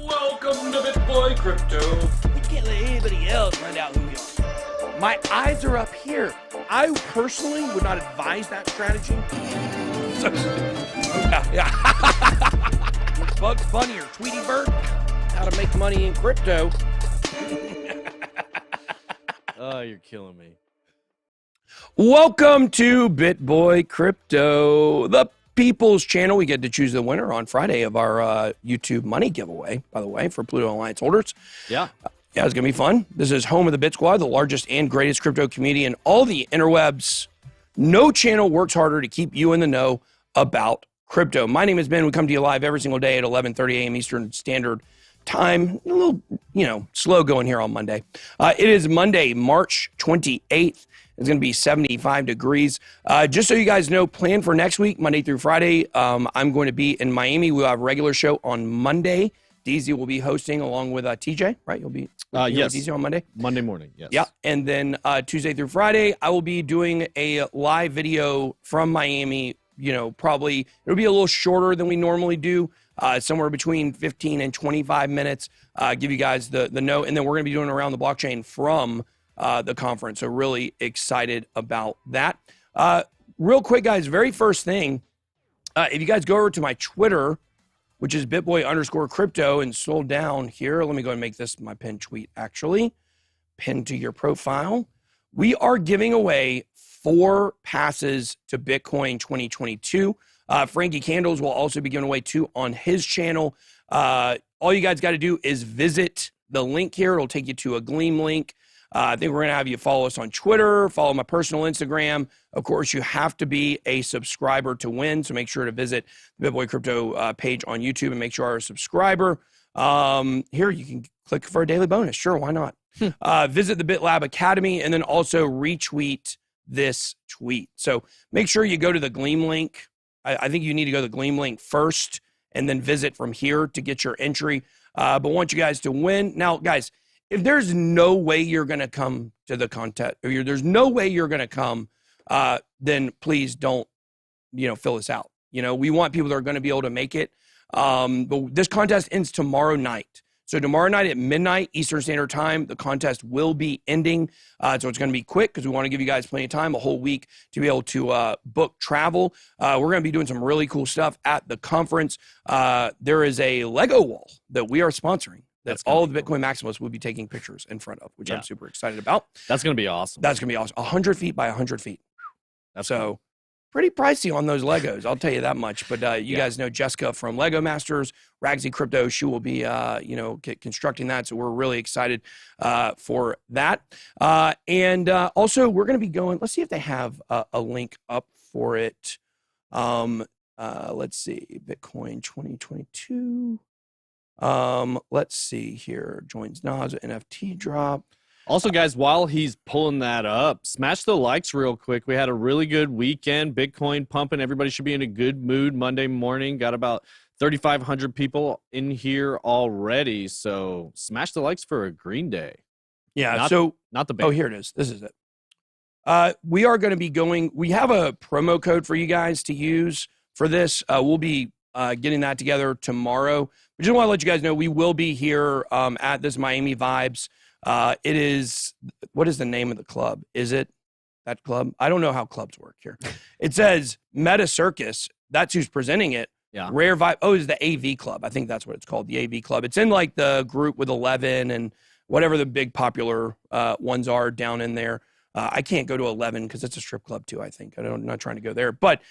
Welcome to BitBoy Crypto. We can't let anybody else find out who we are. My eyes are up here. I personally would not advise that strategy. Yeah. Bugs Bunny or Tweety Bird, how to make money in crypto. Oh, you're killing me. Welcome to BitBoy Crypto, the People's Channel. We get to choose the winner on Friday of our YouTube money giveaway, by the way, for Pluto Alliance holders. Yeah. Yeah, it's going to be fun. This is home of the BitSquad, the largest and greatest crypto community in all the interwebs. No channel works harder to keep you in the know about crypto. My name is Ben. We come to you live every single day at 11:30 a.m. Eastern Standard Time. A little, slow going here on Monday. It is Monday, March 28th. It's going to be 75 degrees. Just so you guys know, plan for next week, Monday through Friday. I'm going to be in Miami. We'll have a regular show on Monday. DZ will be hosting along with TJ, right? You'll be yes. DZ on Monday? Monday morning, yes. Yeah, and then Tuesday through Friday, I will be doing a live video from Miami. Probably it'll be a little shorter than we normally do, somewhere between 15 and 25 minutes. Give you guys the note, and then we're going to be doing around the blockchain from the conference. So really excited about that. Real quick, guys, very first thing, if you guys go over to my Twitter, which is BitBoy_crypto, and scroll down here. Let me go and make this my pinned tweet, actually. Pinned to your profile. We are giving away 4 passes to Bitcoin 2022. Frankie Candles will also be giving away 2 on his channel. All you guys got to do is visit the link here. It'll take you to a Gleam link. I think we're going to have you follow us on Twitter, follow my personal Instagram. Of course, you have to be a subscriber to win, so make sure to visit the BitBoy Crypto page on YouTube and make sure you're a subscriber. Here, you can click for a daily bonus. Sure, why not? Visit the BitLab Academy and then also retweet this tweet. So make sure you go to the Gleam link. I think you need to go to the Gleam link first and then visit from here to get your entry. But want you guys to win. Now, guys, if there's no way you're going to come to the contest, or there's no way you're going to come, then please don't, fill us out. We want people that are going to be able to make it. But this contest ends tomorrow night. So tomorrow night at midnight Eastern Standard Time, the contest will be ending. So it's going to be quick because we want to give you guys plenty of time, a whole week, to be able to book travel. We're going to be doing some really cool stuff at the conference. There is a Lego wall that we are sponsoring. That's all of the Bitcoin Maximalists will be taking pictures in front of, which I'm super excited about. That's going to be awesome. That's going to be awesome. 100 feet by 100 feet. That's so pretty pricey on those Legos. I'll tell you that much. But you guys know Jessica from Lego Masters, Ragsy Crypto. She will be, constructing that. So we're really excited for that. And also, we're going to be going. Let's see if they have a link up for it. Let's see, Bitcoin 2022. Let's see here. Joins Nas NFT drop. Also, guys, while he's pulling that up, smash the likes real quick. We had a really good weekend. Bitcoin pumping. Everybody should be in a good mood Monday morning. Got about 3,500 people in here already. So smash the likes for a Green Day. Yeah. Not the band. Oh, here it is. This is it. We are going to be going. We have a promo code for you guys to use for this. We'll be getting that together tomorrow. We just want to let you guys know we will be here at this Miami Vibes. It is, what is the name of the club? Is it that club? I don't know how clubs work here. It says Meta Circus. That's who's presenting it. Yeah. Rare Vibe. Oh, it's the AV Club. I think that's what it's called, the AV Club. It's in like the group with 11 and whatever the big popular ones are down in there. I can't go to 11 because it's a strip club too, I think. I'm not trying to go there. But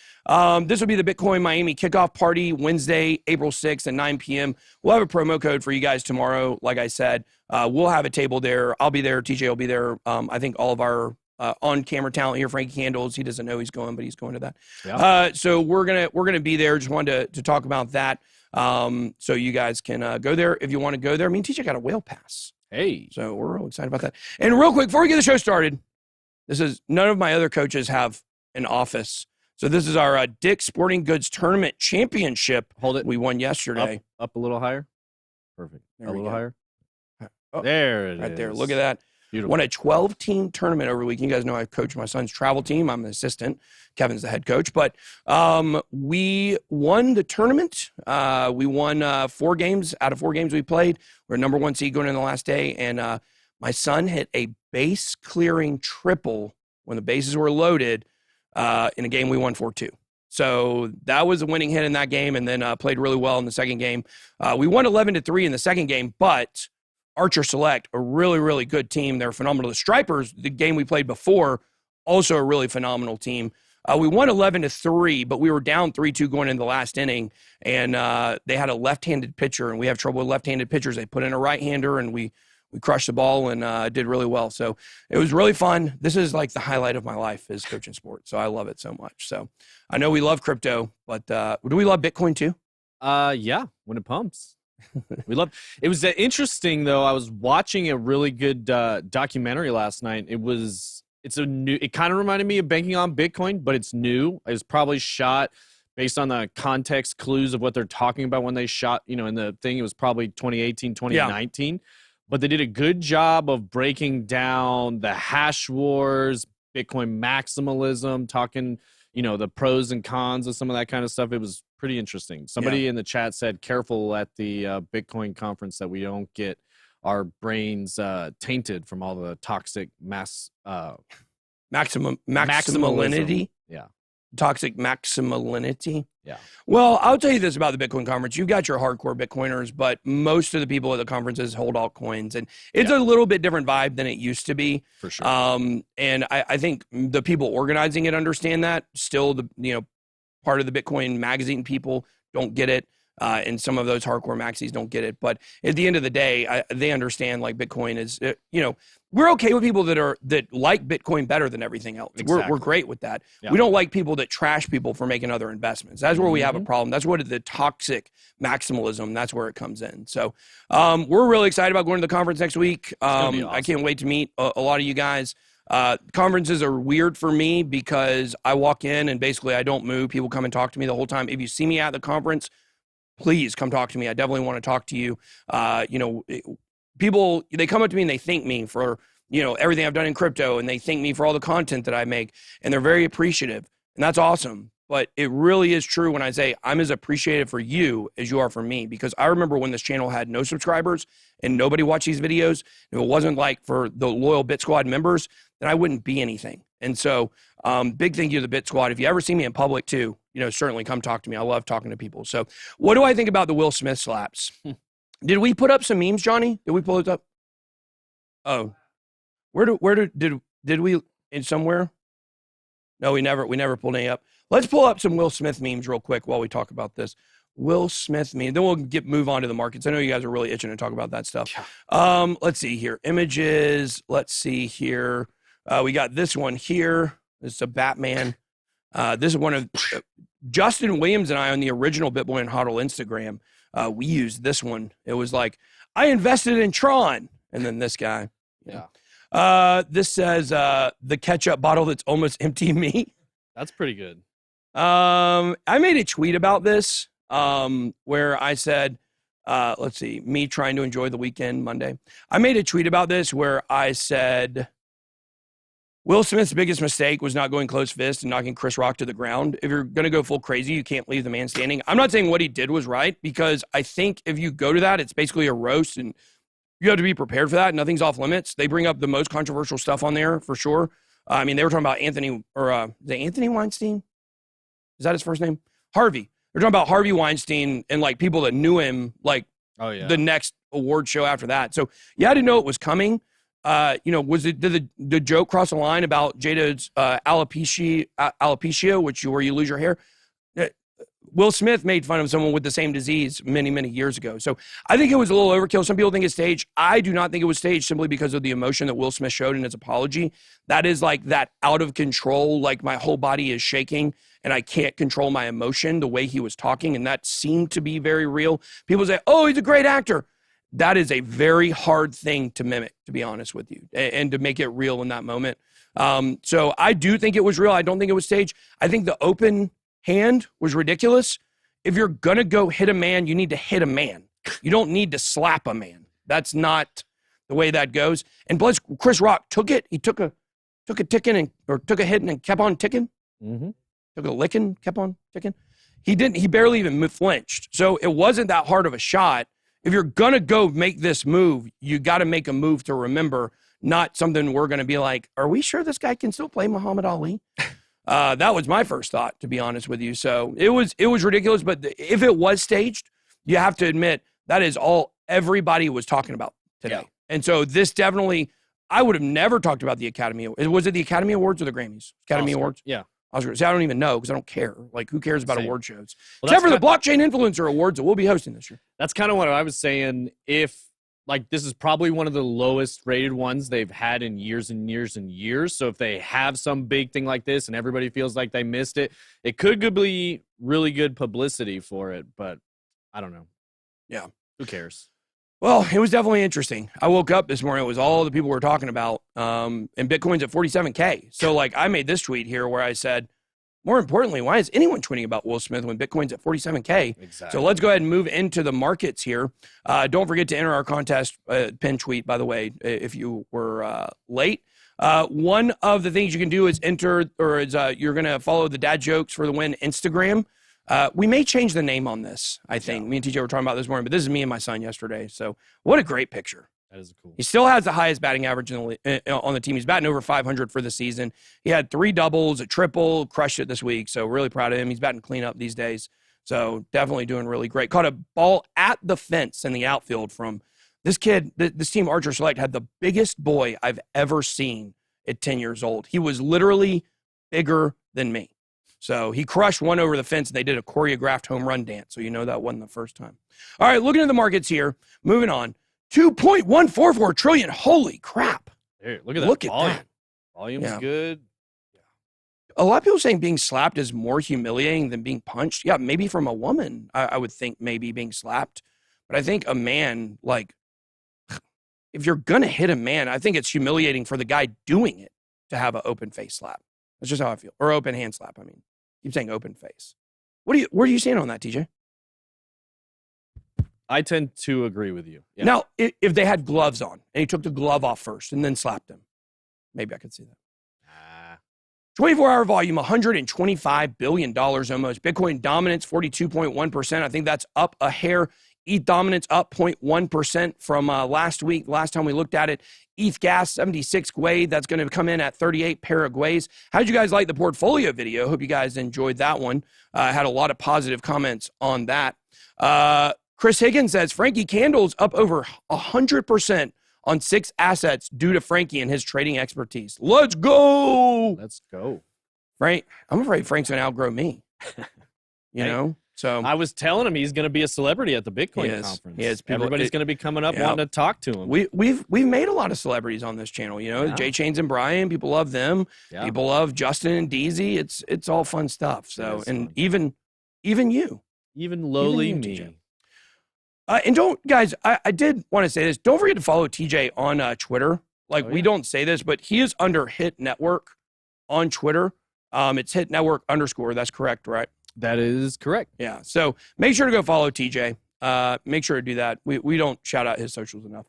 this will be the Bitcoin Miami kickoff party, Wednesday, April 6th at 9 p.m. We'll have a promo code for you guys tomorrow. Like I said, we'll have a table there. I'll be there. TJ will be there. I think all of our on-camera talent here, Frankie Candles, he doesn't know he's going, but he's going to that. Yeah. So we're gonna be there. Just wanted to talk about that. So you guys can go there if you want to go there. I mean, TJ got a whale pass. Hey. So we're real excited about that. And real quick, before we get the show started, none of my other coaches have an office. So this is our Dick's Sporting Goods Tournament Championship. Hold it. We won yesterday. Up a little higher. Perfect. There a little go. higher. Oh, there it is. Right there. Look at that. Beautiful. Won a 12-team tournament over the weekend. You guys know I coach my son's travel team. I'm an assistant. Kevin's the head coach. But we won the tournament. We won 4 games out of 4 games we played. We're number 1 seed going in the last day. And my son hit a base-clearing triple when the bases were loaded in a game we won 4-2. So that was a winning hit in that game, and then played really well in the second game. We won 11-3 in the second game, but Archer Select, a really, really good team. They're phenomenal. The Stripers, the game we played before, also a really phenomenal team. We won 11-3, but we were down 3-2 going into the last inning, and they had a left-handed pitcher, and we have trouble with left-handed pitchers. They put in a right-hander, and we crushed the ball and did really well. So it was really fun. This is like the highlight of my life is coaching sports. So I love it so much. So I know we love crypto, but do we love Bitcoin too? Yeah, when it pumps. We love it. Was interesting though. I was watching a really good documentary last night. It kind of reminded me of Banking on Bitcoin, but it's new. It was probably shot based on the context clues of what they're talking about when they shot, in the thing. It was probably 2018, 2019. Yeah. But they did a good job of breaking down the hash wars, Bitcoin maximalism, talking, the pros and cons of some of that kind of stuff. It was pretty interesting. Somebody in the chat said, careful at the Bitcoin conference that we don't get our brains tainted from all the toxic maximalinity. Yeah. Toxic maximalinity. Yeah. Well, I'll tell you this about the Bitcoin conference. You've got your hardcore Bitcoiners, but most of the people at the conferences hold altcoins, and it's a little bit different vibe than it used to be. For sure. And I think the people organizing it understand that. Still, part of the Bitcoin magazine people don't get it. And some of those hardcore maxis don't get it. But at the end of the day, they understand like Bitcoin is, we're okay with people that like Bitcoin better than everything else. Exactly. We're great with that. Yeah. We don't like people that trash people for making other investments. That's where we have a problem. That's what the toxic maximalism, that's where it comes in. So we're really excited about going to the conference next week. Awesome. I can't wait to meet a lot of you guys. Conferences are weird for me because I walk in and basically I don't move. People come and talk to me the whole time. If you see me at the conference, please come talk to me. I definitely want to talk to you. People, they come up to me and they thank me for, everything I've done in crypto, and they thank me for all the content that I make, and they're very appreciative, and that's awesome. But it really is true when I say I'm as appreciative for you as you are for me, because I remember when this channel had no subscribers and nobody watched these videos. If it wasn't like for the loyal BitSquad members, then I wouldn't be anything. And so big thank you to the BitSquad. If you ever see me in public too, certainly come talk to me. I love talking to people. So what do I think about the Will Smith slaps? Did we put up some memes, Johnny? Did we pull it up? Oh, did we in somewhere? No, we never pulled any up. Let's pull up some Will Smith memes real quick while we talk about this. Will Smith meme. Then we'll move on to the markets. I know you guys are really itching to talk about that stuff. Yeah. Let's see here. Images. Let's see here. We got this one here. This is a Batman. This is one of Justin Williams and I on the original BitBoy and HODL Instagram. We used this one. It was like, I invested in Tron. And then this guy. Yeah. This says the ketchup bottle that's almost empty me. That's pretty good. I made a tweet about this where I said, let's see, me trying to enjoy the weekend Monday. I made a tweet about this where I said, Will Smith's biggest mistake was not going close fist and knocking Chris Rock to the ground. If you're going to go full crazy, you can't leave the man standing. I'm not saying what he did was right, because I think if you go to that, it's basically a roast and you have to be prepared for that. Nothing's off limits. They bring up the most controversial stuff on there for sure. I mean, they were talking about Anthony, or is it Anthony Weinstein? Is that his first name? Harvey. They're talking about Harvey Weinstein and like people that knew him, like the next award show after that. So yeah, I didn't know it was coming. Did the joke cross the line about Jada's alopecia, where you lose your hair? Will Smith made fun of someone with the same disease many, many years ago. So I think it was a little overkill. Some people think it's staged. I do not think it was staged simply because of the emotion that Will Smith showed in his apology. That is like that out of control, like my whole body is shaking and I can't control my emotion the way he was talking. And that seemed to be very real. People say, oh, he's a great actor. That is a very hard thing to mimic, to be honest with you, and to make it real in that moment. So I do think it was real. I don't think it was staged. I think the open hand was ridiculous. If you're going to go hit a man, you need to hit a man. You don't need to slap a man. That's not the way that goes. And plus, Chris Rock took it. He took a ticking took a hit and kept on ticking. Mm-hmm. Took a licking, kept on ticking. He didn't. He barely even flinched. So it wasn't that hard of a shot. If you're gonna go make this move, you got to make a move to remember, not something we're gonna be like, are we sure this guy can still play Muhammad Ali? That was my first thought, to be honest with you. So it was ridiculous. But if it was staged, you have to admit that is all everybody was talking about today. Yeah. And so this definitely, I would have never talked about the Academy. Was it the Academy Awards or the Grammys? Academy Awards? Yeah. I don't even know because I don't care. Like, who cares about award shows? Well, except for the Blockchain Influencer Awards that we'll be hosting this year. That's kind of what I was saying. If, like, this is probably one of the lowest rated ones they've had in years and years and years. So if they have some big thing like this and everybody feels like they missed it, it could be really good publicity for it. But I don't know. Yeah. Who cares? Well, it was definitely interesting. I woke up this morning. It was all the people were talking about. And Bitcoin's at 47K. So, like, I made this tweet here where I said, more importantly, why is anyone tweeting about Will Smith when Bitcoin's at 47K? Exactly. So let's go ahead and move into the markets here. Don't forget to enter our contest pin tweet, by the way, if you were late. One of the things you can do is you're going to follow the Dad Jokes for the Win Instagram. We may change the name on this, I think. Yeah. Me and TJ were talking about this morning, but this is me and my son yesterday. So what a great picture. That is cool. He still has the highest batting average on the team. He's batting over 500 for the season. He had 3 doubles, a triple, crushed it this week. So really proud of him. He's batting cleanup these days. So definitely doing really great. Caught a ball at the fence in the outfield from this kid. This team, Archer Select, had the biggest boy I've ever seen at 10 years old. He was literally bigger than me. So he crushed one over the fence, and they did a choreographed home run dance. So you know that wasn't the first time. All right, looking at the markets here. Moving on. 2.144 trillion. Holy crap. Hey, look at that. Look at that. Volume's good. Yeah. A lot of people saying being slapped is more humiliating than being punched. Yeah, maybe from a woman, I would think maybe being slapped. But I think a man, like, if you're going to hit a man, I think it's humiliating for the guy doing it to have an open face slap. That's just how I feel. Or open hand slap, I mean. Keep saying open face. Where are you seeing on that, TJ? I tend to agree with you. Yeah. Now, if they had gloves on and he took the glove off first and then slapped him, maybe I could see that. 24-hour volume, $125 billion almost. Bitcoin dominance, 42.1%. I think that's up a hair. ETH dominance up 0.1% from last week. Last time we looked at it, ETH gas, 76 Gwei. That's going to come in at 38 Paraguays. How did you guys like the portfolio video? Hope you guys enjoyed that one. Had a lot of positive comments on that. Chris Higgins says, Frankie Candle's up over 100% on 6 assets due to Frankie and his trading expertise. Let's go. Let's go. Frank, I'm afraid Frank's going to outgrow me. You know? So I was telling him he's going to be a celebrity at the Bitcoin conference. Yes, everybody's going to be coming up wanting to talk to him. We've made a lot of celebrities on this channel. You know, Jay Chains and Brian. People love them. Yeah. People love Justin and Deezy. It's all fun stuff. So and fun. even you, even lowly me. And don't, guys, I did want to say this. Don't forget to follow TJ on Twitter. Like, we don't say this, but he is under Hit Network on Twitter. It's Hit Network _ That's correct, right? That is correct. Yeah. So make sure to go follow TJ. Make sure to do that. We don't shout out his socials enough.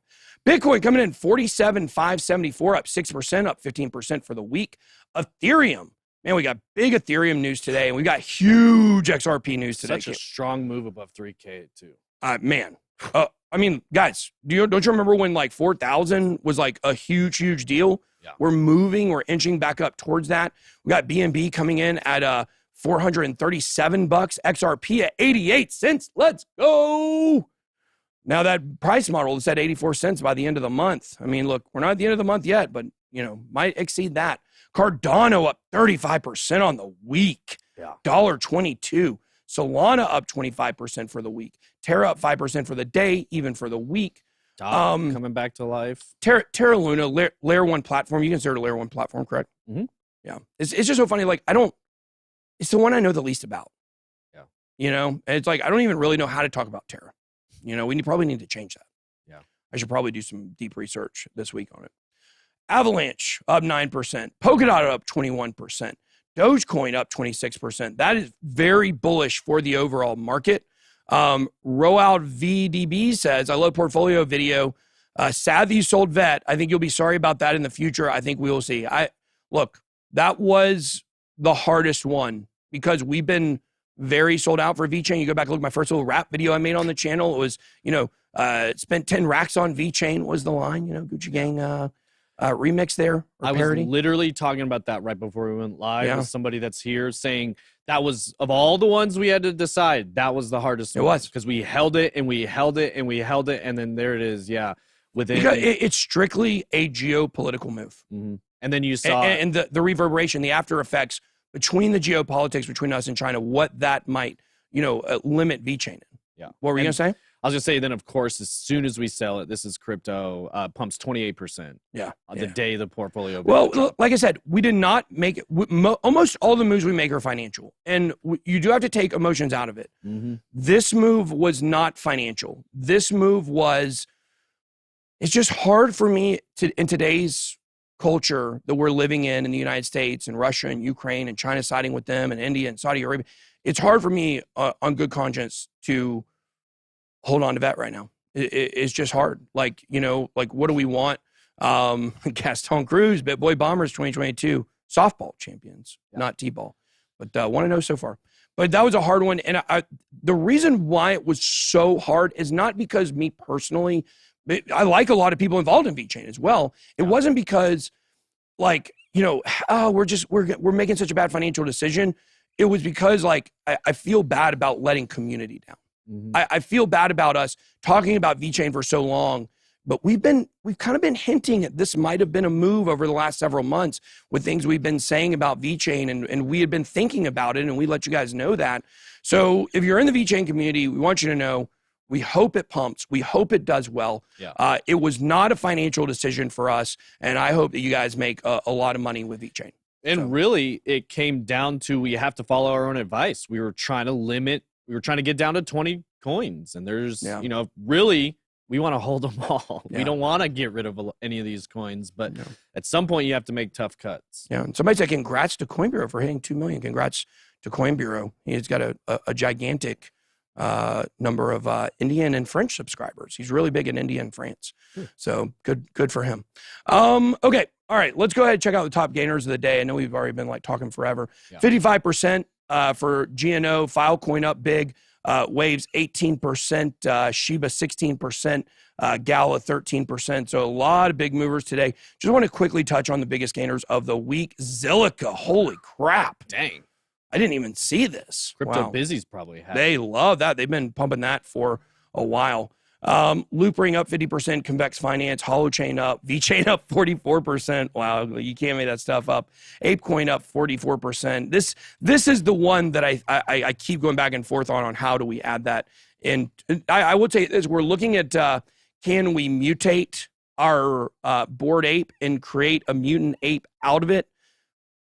Bitcoin coming in 47,574, up 6%, up 15% for the week. Ethereum. Man, we got big Ethereum news today, and we got huge XRP news today. Such a strong move above 3K, too. Man. I mean, guys, don't you remember when like 4,000 was like a huge deal? Yeah. We're inching back up towards that. We got BNB coming in at $437, XRP at 88 cents. Let's go. Now that price model is at 84 cents by the end of the month. I mean, look, we're not at the end of the month yet, but might exceed that. Cardano up 35% on the week. Yeah. $1.22. Solana up 25% for the week. Terra up 5% for the day, even for the week. Coming back to life. Terra Luna, layer 1 platform. You consider it a layer 1 platform, correct? Mm-hmm. Yeah. It's just so funny. Like, it's the one I know the least about. Yeah. And it's like, I don't even really know how to talk about Terra. We probably need to change that. Yeah. I should probably do some deep research this week on it. Avalanche up 9%. Polkadot up 21%. Dogecoin up 26%. That is very bullish for the overall market. Raoul VDB says, I love portfolio video. Sad that you sold VET. I think you'll be sorry about that in the future. I think we will see. Look, that was the hardest one because we've been very sold out for VeChain. You go back and look at my first little rap video I made on the channel. It was, spent 10 racks on VeChain was the line, Gucci Gang remix there. I parody. was literally talking about that right before we went live with somebody that's here saying that was, of all the ones we had to decide, that was the hardest one. It was. Because we held it and we held it and we held it, and then there it is, because it's strictly a geopolitical move. Mm-hmm. And then you saw... And the reverberation, the after effects between the geopolitics between us and China, what that might, limit VeChain. Yeah. What were you going to say? I was going to say, then, of course, as soon as we sell it, this is crypto, pumps 28%. Yeah. On the day the portfolio... Well, like I said, we did not make it. Almost all the moves we make are financial. And you do have to take emotions out of it. Mm-hmm. This move was not financial. This move was... It's just hard for me in today's culture that we're living in the United States and Russia and Ukraine and China siding with them and India and Saudi Arabia. It's hard for me on good conscience to hold on to VET right now. It's just hard. Like, what do we want? Gaston Cruz, BitBoy Bombers 2022 softball champions, not T-ball, but want to know so far. But that was a hard one. And the reason why it was so hard is not because me personally, I like a lot of people involved in VeChain as well. It wasn't because we're making such a bad financial decision. It was because I feel bad about letting community down. Mm-hmm. I feel bad about us talking about VeChain for so long, but we've kind of been hinting at this might have been a move over the last several months with things we've been saying about VeChain, and we had been thinking about it, and we let you guys know that. So if you're in the VeChain community, we want you to know, we hope it pumps. We hope it does well. Yeah. It was not a financial decision for us, and I hope that you guys make a lot of money with VeChain. And really, it came down to we have to follow our own advice. We were trying to get down to 20 coins, and there's, really, we want to hold them all. Yeah. We don't want to get rid of any of these coins, but at some point you have to make tough cuts. Yeah, and somebody said congrats to CoinBureau for hitting 2 million. Congrats to CoinBureau. He's got a gigantic number of Indian and French subscribers. He's really big in India and France. So good for him. Okay. All right. Let's go ahead and check out the top gainers of the day. I know we've already been talking forever. 55% for GNO, Filecoin up big, Waves 18%, Shiba 16%, Gala 13%. So a lot of big movers today. Just want to quickly touch on the biggest gainers of the week. Zilliqa, holy crap. Dang. I didn't even see this. Crypto Busy's probably had. They love that. They've been pumping that for a while. Loopring up 50%, Convex Finance, Holochain up, VeChain up 44%. Wow, you can't make that stuff up. ApeCoin up 44%. This is the one that I keep going back and forth on how do we add that. And I would say this, we're looking at can we mutate our Bored Ape and create a mutant ape out of it?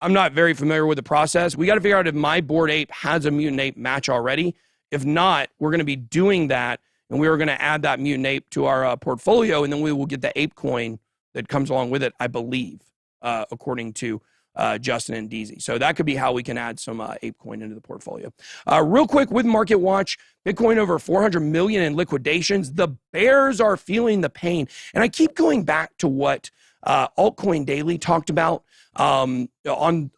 I'm not very familiar with the process. We got to figure out if my Bored Ape has a mutant ape match already. If not, we're going to be doing that, and we are going to add that mutant ape to our portfolio, and then we will get the ape coin that comes along with it, I believe, according to Justin and Deezy. So that could be how we can add some ape coin into the portfolio. Real quick with Market Watch, Bitcoin over 400 million in liquidations. The bears are feeling the pain. And I keep going back to what Altcoin Daily talked about on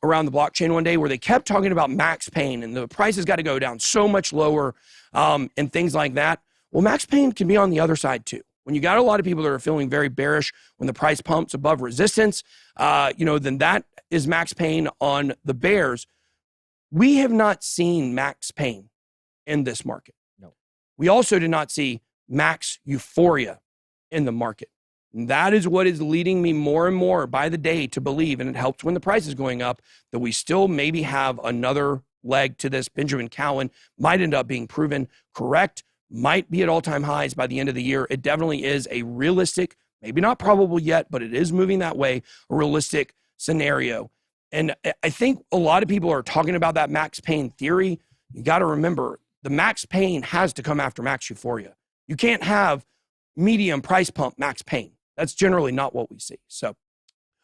around the blockchain one day, where they kept talking about max pain and the price has got to go down so much lower and things like that. Well, max pain can be on the other side too. When you got a lot of people that are feeling very bearish when the price pumps above resistance, then that is max pain on the bears. We have not seen max pain in this market. No. We also did not see max euphoria in the market. And that is what is leading me more and more by the day to believe, and it helps when the price is going up, that we still maybe have another leg to this. Benjamin Cowan might end up being proven correct, might be at all-time highs by the end of the year. It definitely is a realistic, maybe not probable yet, but it is moving that way, a realistic scenario. And I think a lot of people are talking about that max pain theory. You got to remember, the max pain has to come after max euphoria. You can't have medium price pump max pain. That's generally not what we see. So,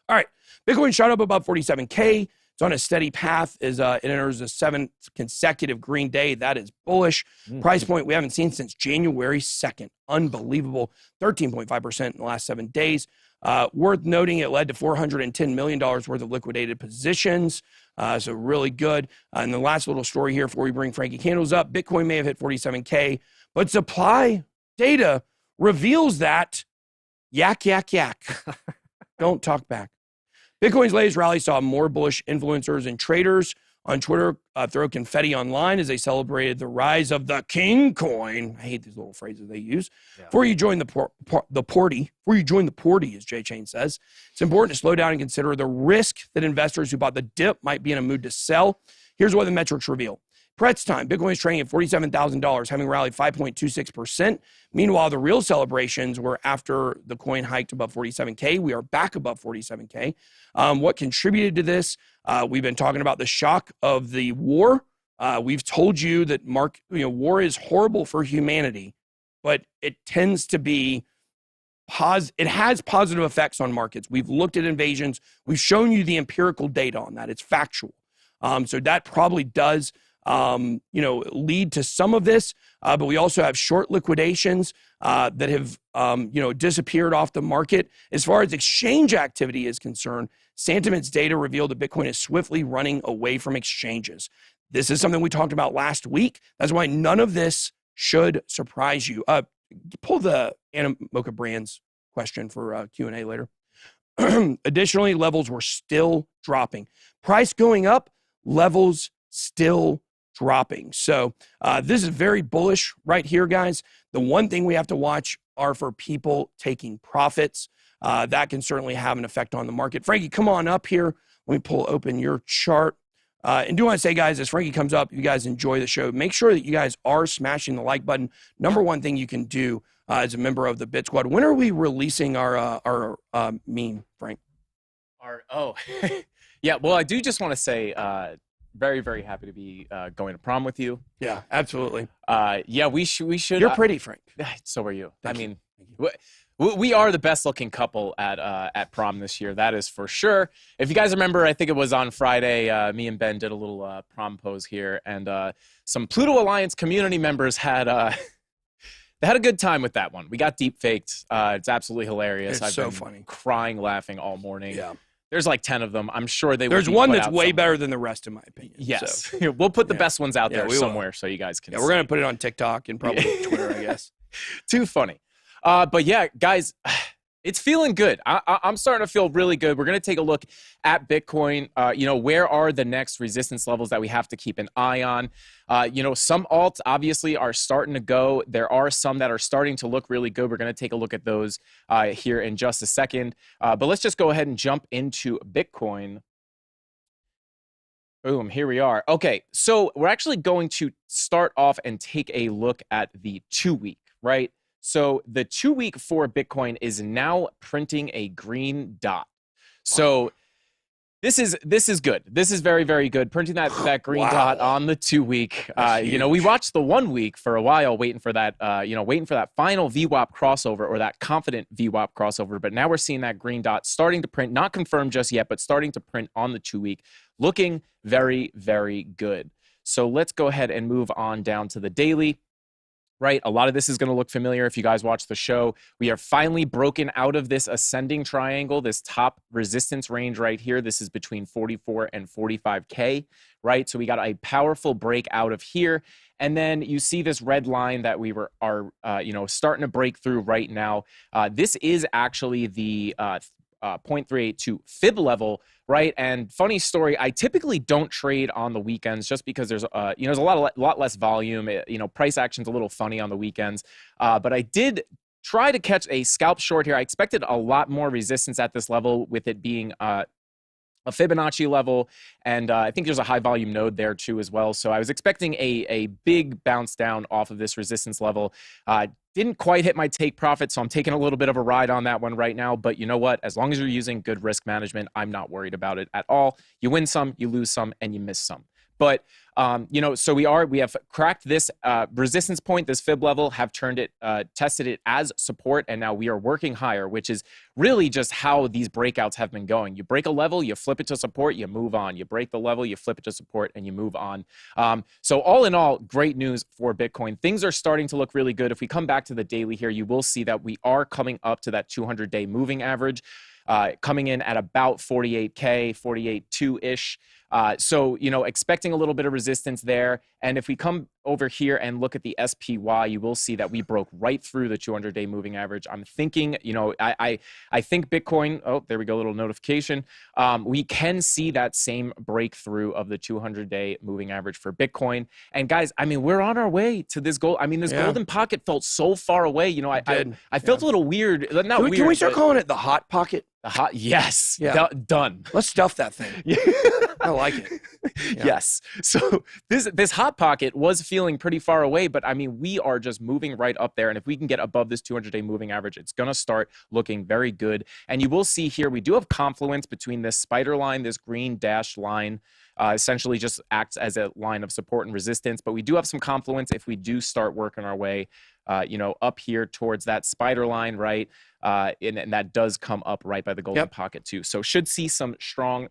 all right, Bitcoin shot up above 47K. It's on a steady path as it enters the 7th consecutive green day. That is bullish. Price point we haven't seen since January 2nd. Unbelievable. 13.5% in the last 7 days. Worth noting, it led to $410 million worth of liquidated positions. So really good. And the last little story here before we bring Frankie Candles up, Bitcoin may have hit 47K, but supply data reveals that yak. Don't talk back. Bitcoin's latest rally saw more bullish influencers and traders on Twitter throw confetti online as they celebrated the rise of the king coin. I hate these little phrases they use. Yeah. Before you join the porty, as Jay Chain says, it's important to slow down and consider the risk that investors who bought the dip might be in a mood to sell. Here's what the metrics reveal. Pretz time, Bitcoin is trading at $47,000, having rallied 5.26%. Meanwhile, the real celebrations were after the coin hiked above 47K. We are back above 47K. What contributed to this? We've been talking about the shock of the war. We've told you that war is horrible for humanity, but it tends to be it has positive effects on markets. We've looked at invasions. We've shown you the empirical data on that. It's factual. So that probably does lead to some of this, but we also have short liquidations that have, disappeared off the market. As far as exchange activity is concerned, Sentiment's data revealed that Bitcoin is swiftly running away from exchanges. This is something we talked about last week. That's why none of this should surprise you. Pull the Animoca Brands question for Q&A later. Additionally, levels were still dropping. Price going up, levels still dropping. So this is very bullish right here, guys. The one thing we have to watch are for people taking profits. That can certainly have an effect on the market. Frankie, come on up here. Let me open your chart. And do want to say, guys, as Frankie comes up, if you guys enjoy the show, make sure that you guys are smashing the like button. Number one thing you can do as a member of the Bit Squad. When are we releasing our meme, Frank? Yeah, well, I do just want to say very, very happy to be going to prom with you. Yeah, absolutely. Yeah, we should. You're pretty, Frank. So are you. Thank I you. mean, we are the best looking couple at prom this year. That is for sure. If you guys remember, I think it was on Friday, me and Ben did a little prom pose here, and some Pluto Alliance community members had they had a good time with that one. We got deep faked. It's absolutely hilarious. It's so funny. Crying, laughing all morning. Yeah. There's like 10 of them. I'm sure There's one that's way better than the rest, in my opinion. Yes. So. We'll put the best ones out there somewhere will. so you guys can see. We're going to put it on TikTok and probably Twitter, I guess. Too funny. But yeah, guys, it's feeling good. I'm starting to feel really good. We're going to take a look at Bitcoin. Where are the next resistance levels that we have to keep an eye on? Some alts obviously are starting to go. There are some that are starting to look really good. We're going to take a look at those here in just a second. But let's just go ahead and jump into Bitcoin. Boom, here we are. Okay, so we're actually going to start off and take a look at the 2-week, right? So the 2-week for Bitcoin is now printing a green dot. So this is good. This is very, very good. Printing that green dot on the 2-week. We watched the 1 week for a while, waiting for that final VWAP crossover, or that confident VWAP crossover. But now we're seeing that green dot starting to print, not confirmed just yet, but starting to print on the 2-week, looking very, very good. So let's go ahead and move on down to the daily. Right, a lot of this is going to look familiar if you guys watch the show. We are finally broken out of this ascending triangle, this top resistance range right here. This is between 44 and 45K, right? So we got a powerful break out of here. And then you see this red line that we are starting to break through right now. This is actually the 0.382 fib level, right? And funny story, I typically don't trade on the weekends just because there's a lot less volume. Price action's a little funny on the weekends. But I did try to catch a scalp short here. I expected a lot more resistance at this level, with it being a Fibonacci level, and I think there's a high volume node there too as well. So I was expecting a big bounce down off of this resistance level. Didn't quite hit my take profit, so I'm taking a little bit of a ride on that one right now. But you know what? As long as you're using good risk management, I'm not worried about it at all. You win some, you lose some, and you miss some. But you know, so we have cracked this resistance point, this fib level, have turned it, tested it as support, and now we are working higher, which is really just how these breakouts have been going. You break a level, you flip it to support, you move on. You break the level, you flip it to support, and you move on. So all in all, great news for Bitcoin. Things are starting to look really good. If we come back to the daily here, you will see that we are coming up to that 200-day moving average, coming in at about 48K, 48.2-ish. So, you know, expecting a little bit of resistance there. And if we come over here and look at the SPY, you will see that we broke right through the 200-day moving average. I'm thinking, you know, I think Bitcoin, oh, there we go, little notification. We can see that same breakthrough of the 200-day moving average for Bitcoin. And guys, I mean, we're on our way to this goal. I mean, this golden pocket felt so far away. You know, I felt a little weird. Not weird. Can we start calling it the hot pocket? The hot, yes. Yeah. Done. Let's stuff that thing. I like it. Yeah. Yes. So this hot pocket was feeling pretty far away, but I mean, we are just moving right up there. And if we can get above this 200-day moving average, it's going to start looking very good. And you will see here, we do have confluence between this spider line, this green dashed line, essentially just acts as a line of support and resistance. But we do have some confluence if we do start working our way, you know, up here towards that spider line, right? And that does come up right by the golden pocket too. So should see some strong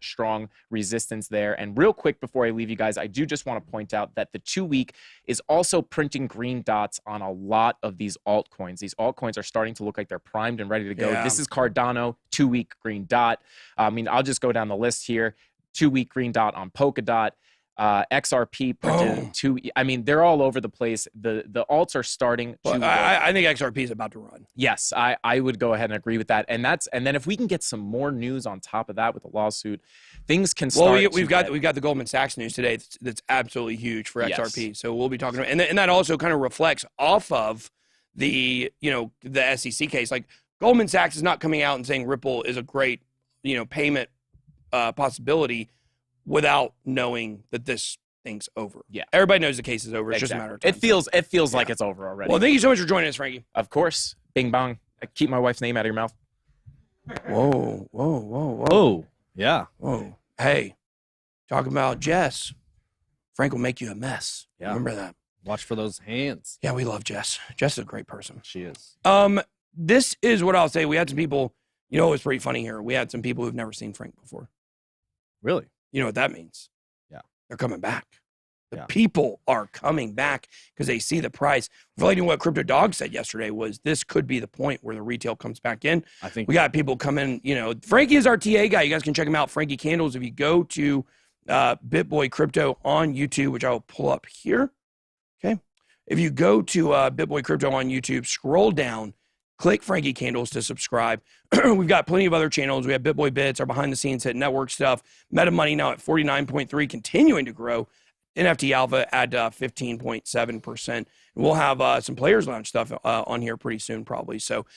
resistance there. And real quick before I leave you guys, I do just want to point out that the 2-week is also printing green dots on a lot of these altcoins. These altcoins are starting to look like they're primed and ready to go. This is Cardano, 2-week green dot. I mean, I'll just go down the list here. 2-week green dot on Polkadot. XRP printed 2. I mean, they're all over the place. The alts are starting to. Well, I think XRP is about to run. Yes, I would go ahead and agree with that. And then if we can get some more news on top of that with the lawsuit, things can start. Well, we've got the Goldman Sachs news today. That's absolutely huge for XRP. So we'll be talking about, and that also kind of reflects off of the the SEC case. Like Goldman Sachs is not coming out and saying Ripple is a great payment possibility without knowing that this thing's over. Yeah. Everybody knows the case is over. It's just a matter of time. It feels like it's over already. Well, thank you so much for joining us, Frankie. Of course. Bing bong. Keep my wife's name out of your mouth. Whoa. Oh, yeah. Whoa. Hey, talking about Jess. Frank will make you a mess. Yeah. Remember that. Watch for those hands. Yeah, we love Jess. Jess is a great person. She is. This is what I'll say. We had some people, it was pretty funny here. We had some people who've never seen Frank before. Really? You know what that means? Yeah. They're coming back. The people are coming back because they see the price. Relating to what Crypto Dog said yesterday was this could be the point where the retail comes back in. I think we got people coming, Frankie is our TA guy. You guys can check him out, Frankie Candles. If you go to BitBoy Crypto on YouTube, which I will pull up here. Okay. If you go to BitBoy Crypto on YouTube, scroll down, click Frankie Candles to subscribe. We've got plenty of other channels. We have BitBoy Bits, our behind-the-scenes hit network stuff. Meta Money now at 49.3, continuing to grow. NFT Alpha at 15.7%. We'll have some Players Lounge stuff on here pretty soon, probably. So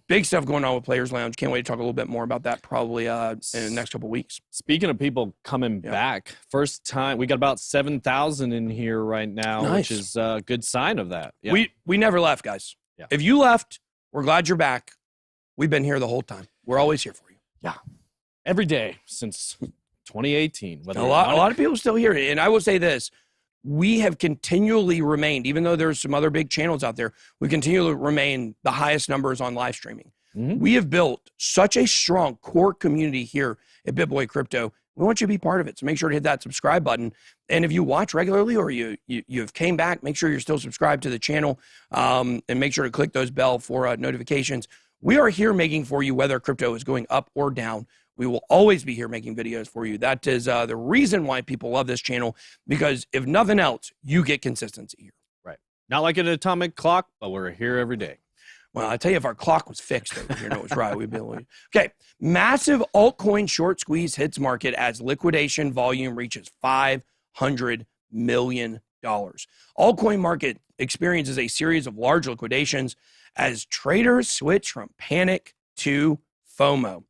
big stuff going on with Players Lounge. Can't wait to talk a little bit more about that probably in the next couple of weeks. Speaking of people coming back, first time, we got about 7,000 in here right now, which is a good sign of that. Yeah. We never left, guys. Yeah. If you left, we're glad you're back. We've been here the whole time. We're always here for you. Yeah. Every day since 2018. A lot of people still here. And I will say this. We have continually remained, even though there's some other big channels out there, we continue to remain the highest numbers on live streaming. Mm-hmm. We have built such a strong core community here at BitBoy Crypto. We want you to be part of it. So make sure to hit that subscribe button. And if you watch regularly or you've came back, make sure you're still subscribed to the channel and make sure to click those bell for notifications. We are here making for you whether crypto is going up or down. We will always be here making videos for you. That is the reason why people love this channel, because if nothing else, you get consistency here. Right. Not like an atomic clock, but we're here every day. Well, I tell you, if our clock was fixed over here, it was right. We'd be able to. Okay. Massive altcoin short squeeze hits market as liquidation volume reaches $500 million. Altcoin market experiences a series of large liquidations as traders switch from panic to FOMO.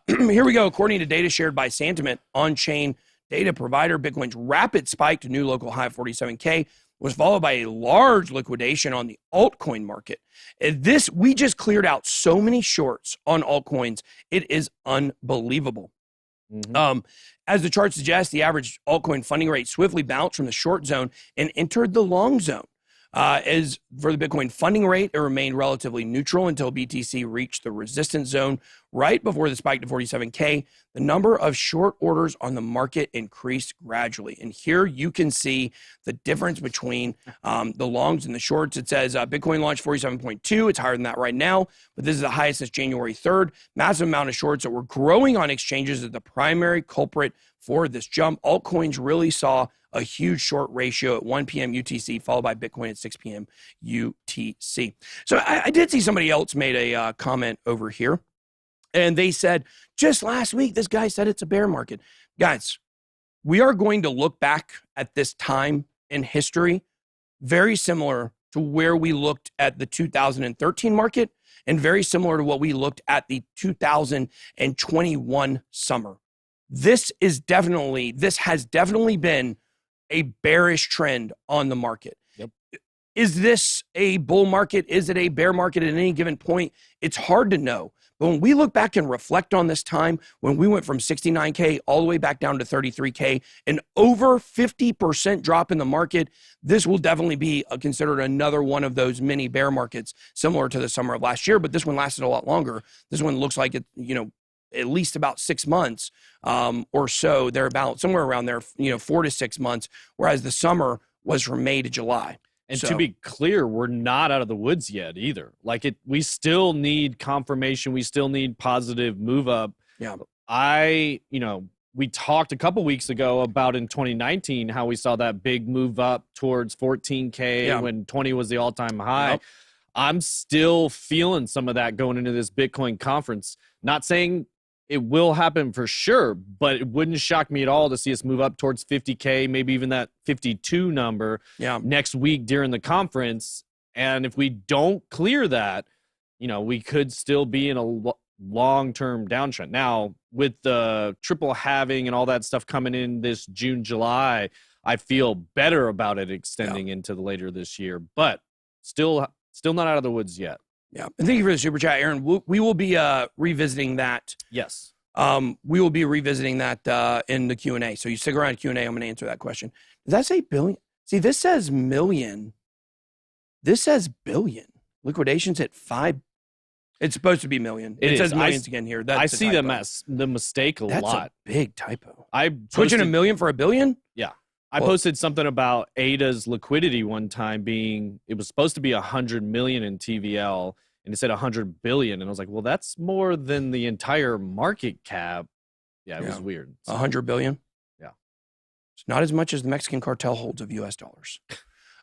Here we go. According to data shared by Sentiment on-chain data provider, Bitcoin's rapid spike to new local high of 47K was followed by a large liquidation on the altcoin market. We just cleared out so many shorts on altcoins. It is unbelievable. As the chart suggests, the average altcoin funding rate swiftly bounced from the short zone and entered the long zone. As for the Bitcoin funding rate, it remained relatively neutral until BTC reached the resistance zone right before the spike to 47K. The number of short orders on the market increased gradually. And here you can see the difference between the longs and the shorts. It says Bitcoin launched 47.2. It's higher than that right now, but this is the highest since January 3rd. Massive amount of shorts that were growing on exchanges is the primary culprit for this jump. Altcoins really saw a huge short ratio at 1 p.m. UTC, followed by Bitcoin at 6 p.m. UTC. So I did see somebody else made a comment over here, and they said, just last week, this guy said it's a bear market. Guys, we are going to look back at this time in history very similar to where we looked at the 2013 market and very similar to what we looked at the 2021 summer. This has definitely been a bearish trend on the market. Yep. Is this a bull market? Is it a bear market at any given point? It's hard to know. But when we look back and reflect on this time, when we went from 69K all the way back down to 33K, an over 50% drop in the market, this will definitely be considered another one of those mini bear markets similar to the summer of last year. But this one lasted a lot longer. This one looks like it, at least about 6 months or so, thereabout, somewhere around there, 4 to 6 months, whereas the summer was from May to July. And to be clear, we're not out of the woods yet either. We still need confirmation. We still need positive move up. Yeah. We talked a couple weeks ago about in 2019 how we saw that big move up towards 14K when 20 was the all-time high. Yep. I'm still feeling some of that going into this Bitcoin conference. Not saying it will happen for sure, but it wouldn't shock me at all to see us move up towards 50K, maybe even that 52 number next week during the conference. And if we don't clear that, we could still be in a long-term downtrend. Now, with the triple halving and all that stuff coming in this June, July, I feel better about it extending into the later this year, but still not out of the woods yet. Yeah. And thank you for the super chat, Aaron. We will be revisiting that. Yes. We will be revisiting that in the Q&A. So you stick around Q&A. I'm going to answer that question. Does that say billion? See, this says million. This says billion. Liquidations at 5. It's supposed to be million. It says millions again here. I see the mistake a lot. That's a big typo. Switching a million for a billion? Yeah. I posted something about ADA's liquidity one time being, it was supposed to be 100 million in TVL, and it said 100 billion. And I was like, well, that's more than the entire market cap. Yeah, it was weird. 100 billion? Yeah. It's not as much as the Mexican cartel holds of US dollars.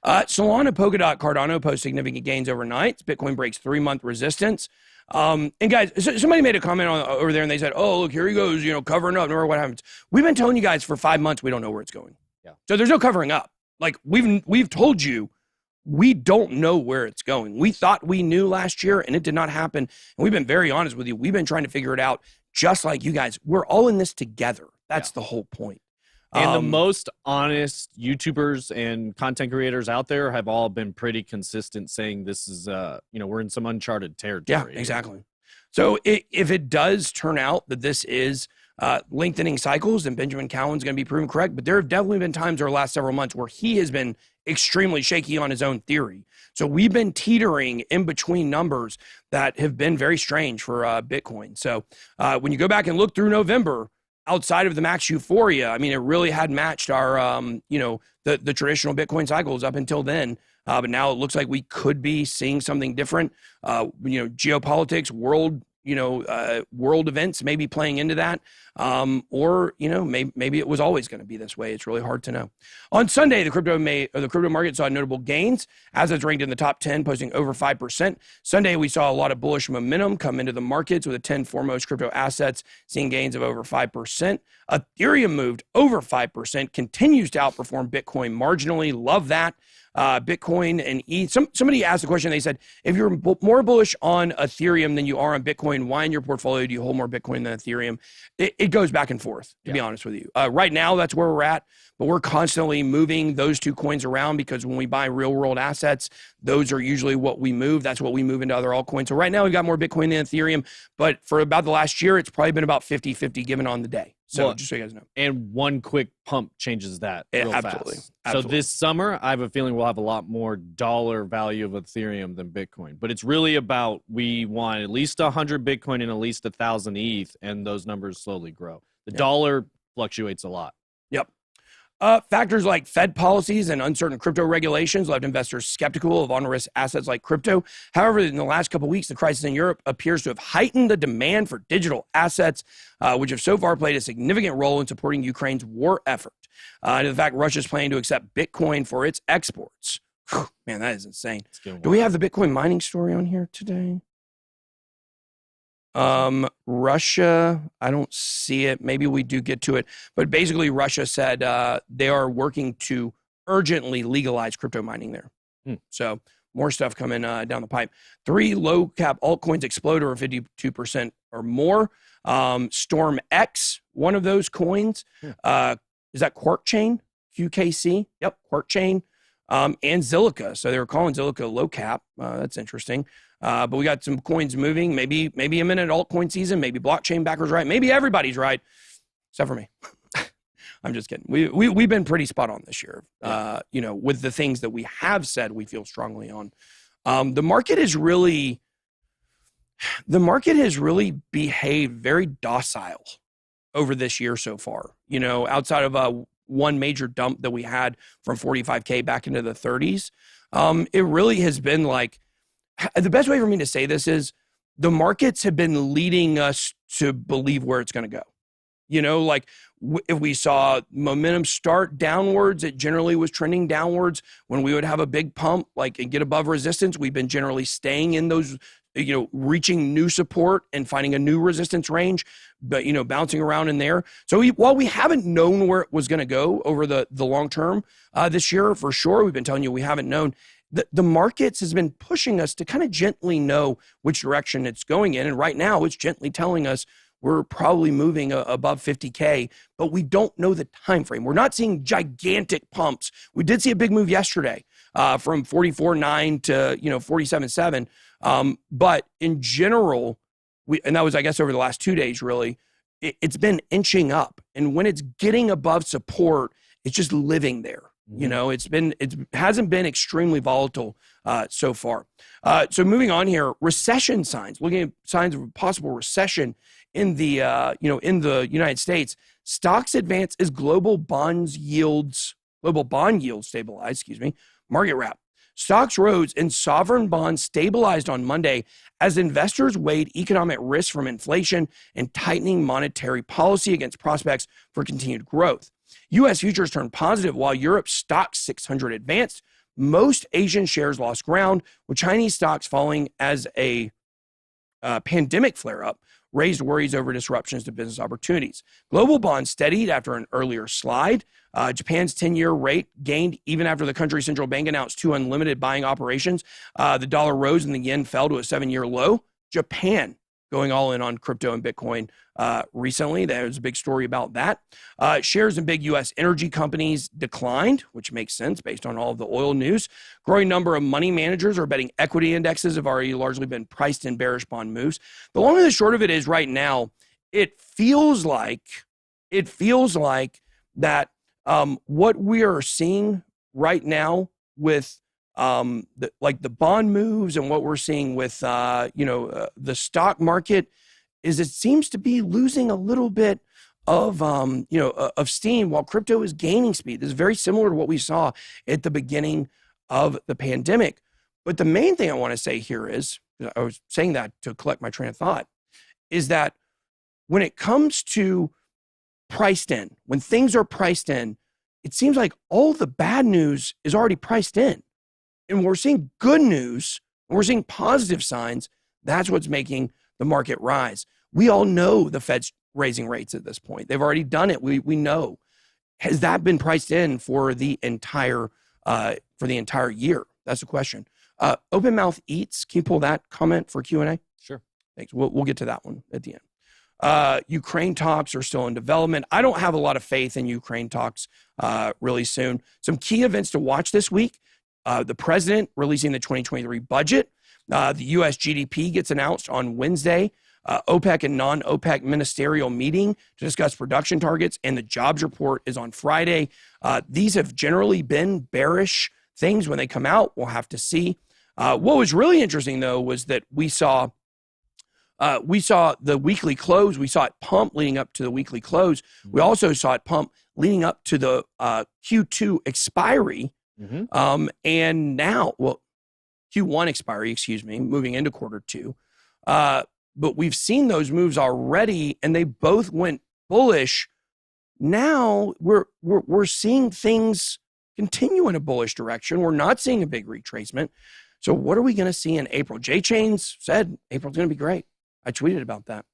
Solana, Polkadot, Cardano post significant gains overnight. Bitcoin breaks 3-month resistance. And guys, somebody made a comment over there and they said, oh, look, here he goes, covering up, no matter what happens. We've been telling you guys for 5 months, we don't know where it's going. Yeah. So there's no covering up. Like we've told you, we don't know where it's going. We thought we knew last year and it did not happen. And we've been very honest with you. We've been trying to figure it out just like you guys. We're all in this together. That's the whole point. And the most honest YouTubers and content creators out there have all been pretty consistent saying this is, we're in some uncharted territory. Yeah, exactly. So if it does turn out that this is lengthening cycles, then Benjamin Cowan's going to be proven correct. But there have definitely been times over the last several months where he has been extremely shaky on his own theory. So we've been teetering in between numbers that have been very strange for Bitcoin. So when you go back and look through November, outside of the max euphoria, I mean, it really had matched our, the traditional Bitcoin cycles up until then. But now it looks like we could be seeing something different. Geopolitics, world events maybe playing into that. Or maybe it was always going to be this way. It's really hard to know. On Sunday, the crypto market saw notable gains as it's ranked in the top 10, posting over 5%. Sunday, we saw a lot of bullish momentum come into the markets with the 10 foremost crypto assets seeing gains of over 5%. Ethereum moved over 5%, continues to outperform Bitcoin marginally. Love that. Bitcoin and ETH. Somebody asked the question. They said, if you're more bullish on Ethereum than you are on Bitcoin, why in your portfolio do you hold more Bitcoin than Ethereum? It goes back and forth, to be honest with you. Right now, that's where we're at, but we're constantly moving those two coins around because when we buy real world assets, those are usually what we move. That's what we move into other altcoins. So right now, we've got more Bitcoin than Ethereum, but for about the last year, it's probably been about 50-50 given on the day. So Well, just so you guys know. And one quick pump changes that real Absolutely. fast. Absolutely. So this summer, I have a feeling we'll have a lot more dollar value of Ethereum than Bitcoin. But it's really about we want at least 100 Bitcoin and at least 1,000 ETH, and those numbers slowly grow. The dollar fluctuates a lot. Yep. Factors like Fed policies and uncertain crypto regulations left investors skeptical of on-risk assets like crypto. However, in the last couple of weeks, the crisis in Europe appears to have heightened the demand for digital assets, which have so far played a significant role in supporting Ukraine's war effort. And the fact Russia's planning to accept Bitcoin for its exports. Whew, man, that is insane. Do we have the Bitcoin mining story on here today? Russia, I don't see it. Maybe we do get to it. But basically, Russia said they are working to urgently legalize crypto mining there. So more stuff coming down the pipe. 3 low cap altcoins explode over 52% or more. Storm X, one of those coins. Is that Quark Chain? QKC? Yep, Quark Chain. And Zilliqa. So they were calling Zilliqa low cap. That's interesting. But we got some coins moving. Maybe I'm in an altcoin season. Maybe blockchain backers right. Maybe everybody's right, except for me. I'm just kidding. We've been pretty spot on this year. With the things that we have said we feel strongly on. The market has really behaved very docile over this year so far. Outside of one major dump that we had from 45K back into the 30s, it really has been like. The best way for me to say this is the markets have been leading us to believe where it's going to go. If we saw momentum start downwards, it generally was trending downwards. When we would have a big pump, and get above resistance, we've been generally staying in those, reaching new support and finding a new resistance range, but, bouncing around in there. So while we haven't known where it was going to go over the long term this year, for sure, we've been telling you we haven't known. The markets has been pushing us to kind of gently know which direction it's going in. And right now it's gently telling us we're probably moving above 50K, but we don't know the time frame. We're not seeing gigantic pumps. We did see a big move yesterday from 44.9 to 47.7. But in general, and that was, I guess, over the last 2 days, really, it's been inching up. And when it's getting above support, it's just living there. It hasn't been extremely volatile so far. So moving on here, recession signs, looking at signs of a possible recession in the United States. Stocks advance as global bond yields stabilize. Market wrap. Stocks rose and sovereign bonds stabilized on Monday as investors weighed economic risks from inflation and tightening monetary policy against prospects for continued growth. U.S. futures turned positive while Europe's stock 600 advanced. Most Asian shares lost ground, with Chinese stocks falling as a pandemic flare-up raised worries over disruptions to business opportunities. Global bonds steadied after an earlier slide. Japan's 10-year rate gained even after the country's central bank announced 2 unlimited buying operations. The dollar rose and the yen fell to a 7-year low. Japan going all in on crypto and Bitcoin recently. There's a big story about that. Shares in big U.S. energy companies declined, which makes sense based on all of the oil news. Growing number of money managers are betting equity indexes have already largely been priced in bearish bond moves. The long and the short of it is right now, it feels like that what we are seeing right now with the bond moves and what we're seeing with the stock market is it seems to be losing a little bit of steam while crypto is gaining speed. This is very similar to what we saw at the beginning of the pandemic. But the main thing I want to say here is, I was saying that to collect my train of thought, is that when it comes to priced in, when things are priced in, it seems like all the bad news is already priced in. And we're seeing good news, and we're seeing positive signs. That's what's making the market rise. We all know the Fed's raising rates at this point. They've already done it. We know. Has that been priced in for the entire year? That's the question. Open Mouth Eats. Can you pull that comment for Q&A? Sure. Thanks. We'll get to that one at the end. Ukraine talks are still in development. I don't have a lot of faith in Ukraine talks really soon. Some key events to watch this week. The president releasing the 2023 budget. The U.S. GDP gets announced on Wednesday. OPEC and non-OPEC ministerial meeting to discuss production targets, and the jobs report is on Friday. These have generally been bearish things when they come out. We'll have to see. What was really interesting, though, was that we saw the weekly close. We saw it pump leading up to the weekly close. We also saw it pump leading up to the Q2 expiry. And now, well, Q1 expiry, excuse me, moving into Q2. But we've seen those moves already, and they both went bullish. Now we're seeing things continue in a bullish direction. We're not seeing a big retracement. So what are we going to see in April? J-Chains said April's going to be great. I tweeted about that.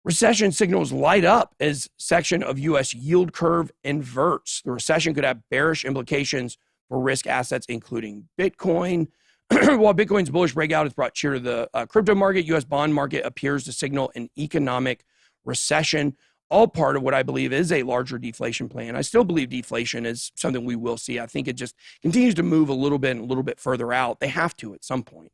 Recession signals light up as section of U.S. yield curve inverts. The recession could have bearish implications for risk assets, including Bitcoin. While Bitcoin's bullish breakout has brought cheer to the crypto market, U.S. bond market appears to signal an economic recession, all part of what I believe is a larger deflation plan. I still believe deflation is something we will see. I think it just continues to move a little bit further out. They have to at some point.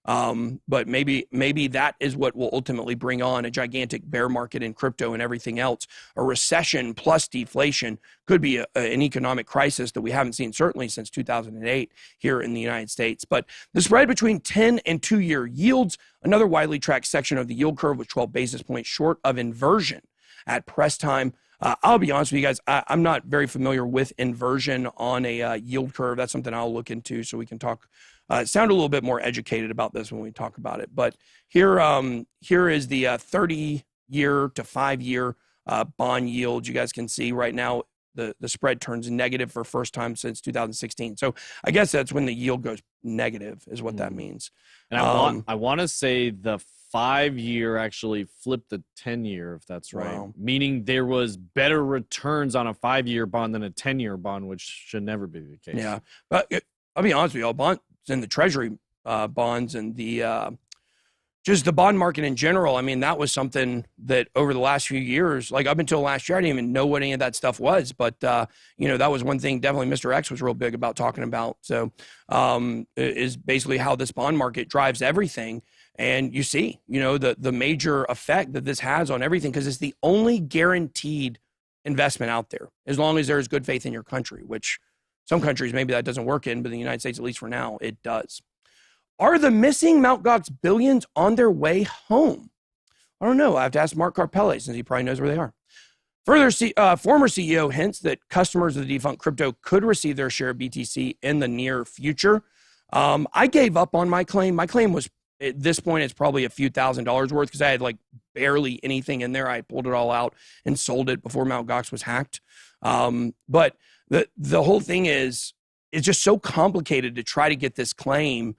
But maybe that is what will ultimately bring on a gigantic bear market in crypto and everything else. A recession plus deflation could be an economic crisis that we haven't seen certainly since 2008 here in the United States. But the spread between 10 and 2-year yields, another widely tracked section of the yield curve, was 12 basis points short of inversion at press time. I'll be honest with you guys, I'm not very familiar with inversion on a yield curve. That's something I'll look into so we can talk. Sound a little bit more educated about this when we talk about it. But here is the 30-year to 5-year bond yield. You guys can see right now the spread turns negative for first time since 2016. So I guess that's when the yield goes negative is what that means. And I want to say the 5-year actually flipped the 10-year, if that's right. Wow. Meaning there was better returns on a 5-year bond than a 10-year bond, which should never be the case. Yeah, but I'll be honest with you, all bonds and the treasury bonds and the just the bond market in general. I mean, that was something that over the last few years, like up until last year, I didn't even know what any of that stuff was. But that was one thing definitely Mr. X was real big about talking about. So is basically how this bond market drives everything. And you see, the major effect that this has on everything, because it's the only guaranteed investment out there, as long as there is good faith in your country, which some countries maybe that doesn't work in, but in the United States, at least for now, it does. Are the missing Mt. Gox billions on their way home? I don't know. I have to ask Mark Carpelle since he probably knows where they are. Further, former CEO hints that customers of the defunct crypto could receive their share of BTC in the near future. I gave up on my claim. My claim was, at this point, it's probably a few $1,000s worth because I had like barely anything in there. I pulled it all out and sold it before Mt. Gox was hacked. But the whole thing is, it's just so complicated to try to get this claim.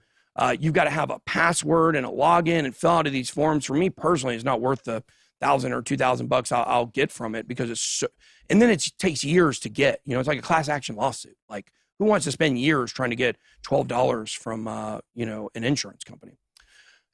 You've got to have a password and a login and fill out of these forms. For me personally, it's not worth the $1,000 or $2,000 I'll get from it because it's so, and then it takes years to get. It's like a class action lawsuit. Like, who wants to spend years trying to get $12 from an insurance company?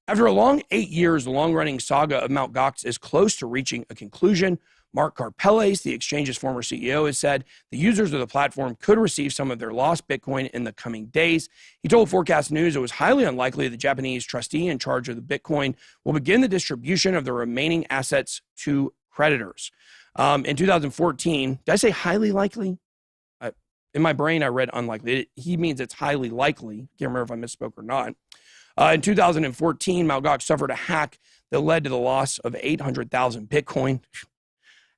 After a long 8 years, the long-running saga of Mt. Gox is close to reaching a conclusion. Mark Carpelle, the exchange's former CEO, has said the users of the platform could receive some of their lost Bitcoin in the coming days. He told Forecast News it was highly unlikely the Japanese trustee in charge of the Bitcoin will begin the distribution of the remaining assets to creditors. In 2014, did I say highly likely? In my brain, I read unlikely. He means it's highly likely. Can't remember if I misspoke or not. In 2014, Mt. Gox suffered a hack that led to the loss of 800,000 Bitcoin.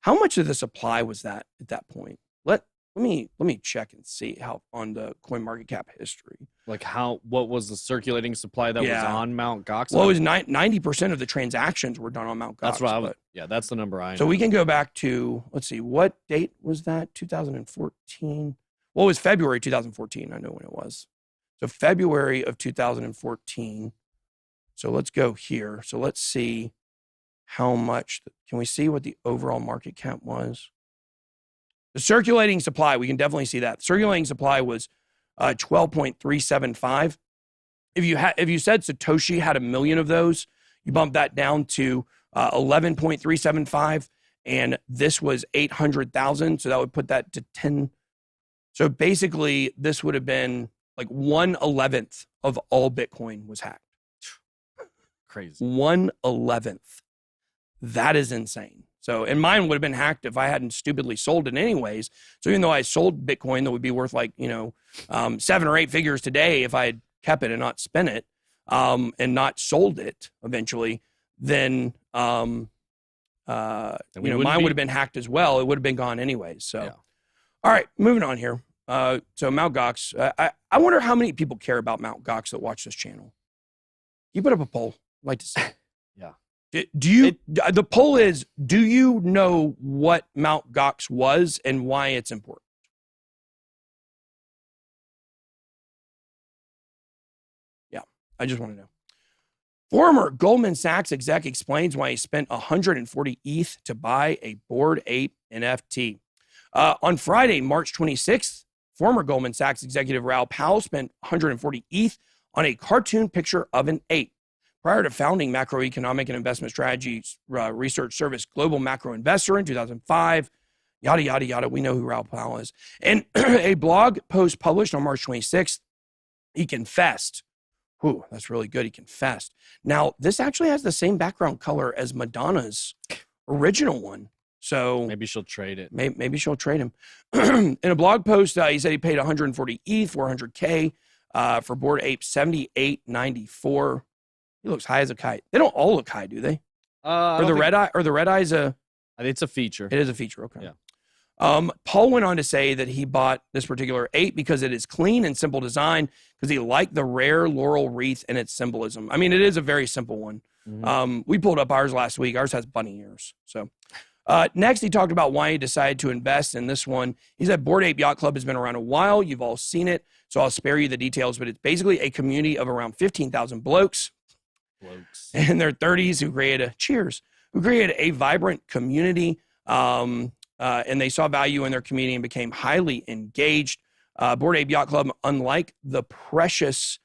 How much of the supply was that at that point? Let me check and see how on the CoinMarketCap history. Like what was the circulating supply that was on Mt. Gox? Well, it was 90% of the transactions were done on Mt. Gox. That's what that's the number I know. So we can go back to, let's see, what date was that? 2014. Well, it was February 2014. I know when it was. So February of 2014. So let's go here. So let's see how much, can we see what the overall market cap was? The circulating supply, we can definitely see that. Circulating supply was 12.375. If you said Satoshi had 1 million of those, you bump that down to 11.375, and this was 800,000. So that would put that to 10. So basically, this would have been like 1/11 of all Bitcoin was hacked. crazy. 1/11th. That is insane. So, and mine would have been hacked if I hadn't stupidly sold it anyways. So even though I sold Bitcoin that would be worth like, 7 or 8 figures today if I had kept it and not spent it, and not sold it eventually, then, mine would have been hacked as well. It would have been gone anyways. So, all right, moving on here. So Mt. Gox, I wonder how many people care about Mt. Gox that watch this channel. You put up a poll. I'd like to see. Yeah. The poll is, do you know what Mt. Gox was and why it's important? Yeah, I just want to know. Former Goldman Sachs exec explains why he spent 140 ETH to buy a Bored Ape NFT. On Friday, March 26th, former Goldman Sachs executive Raoul Pal spent 140 ETH on a cartoon picture of an ape. Prior to founding macroeconomic and investment strategies research service Global Macro Investor in 2005, yada, yada, yada. We know who Raoul Pal is. In a blog post published on March 26th, he confessed. Ooh, that's really good. He confessed. Now, this actually has the same background color as Madonna's original one. So maybe she'll trade it. Maybe she'll trade him. In a blog post, he said he paid 140 ETH, 400K for Bored Ape 78.94. He looks high as a kite. They don't all look high, do they? Or the red eye? Or the red eye's a? It's a feature. It is a feature. Okay. Yeah. Paul went on to say that he bought this particular ape because it is clean and simple design, because he liked the rare laurel wreath and its symbolism. I mean, it is a very simple one. Mm-hmm. We pulled up ours last week. Ours has bunny ears. So next, he talked about why he decided to invest in this one. He said, Bored Ape Yacht Club has been around a while. You've all seen it, so I'll spare you the details, but it's basically a community of around 15,000 blokes in their 30s who created a vibrant community, and they saw value in their community and became highly engaged. Bored Ape Yacht Club, unlike the precious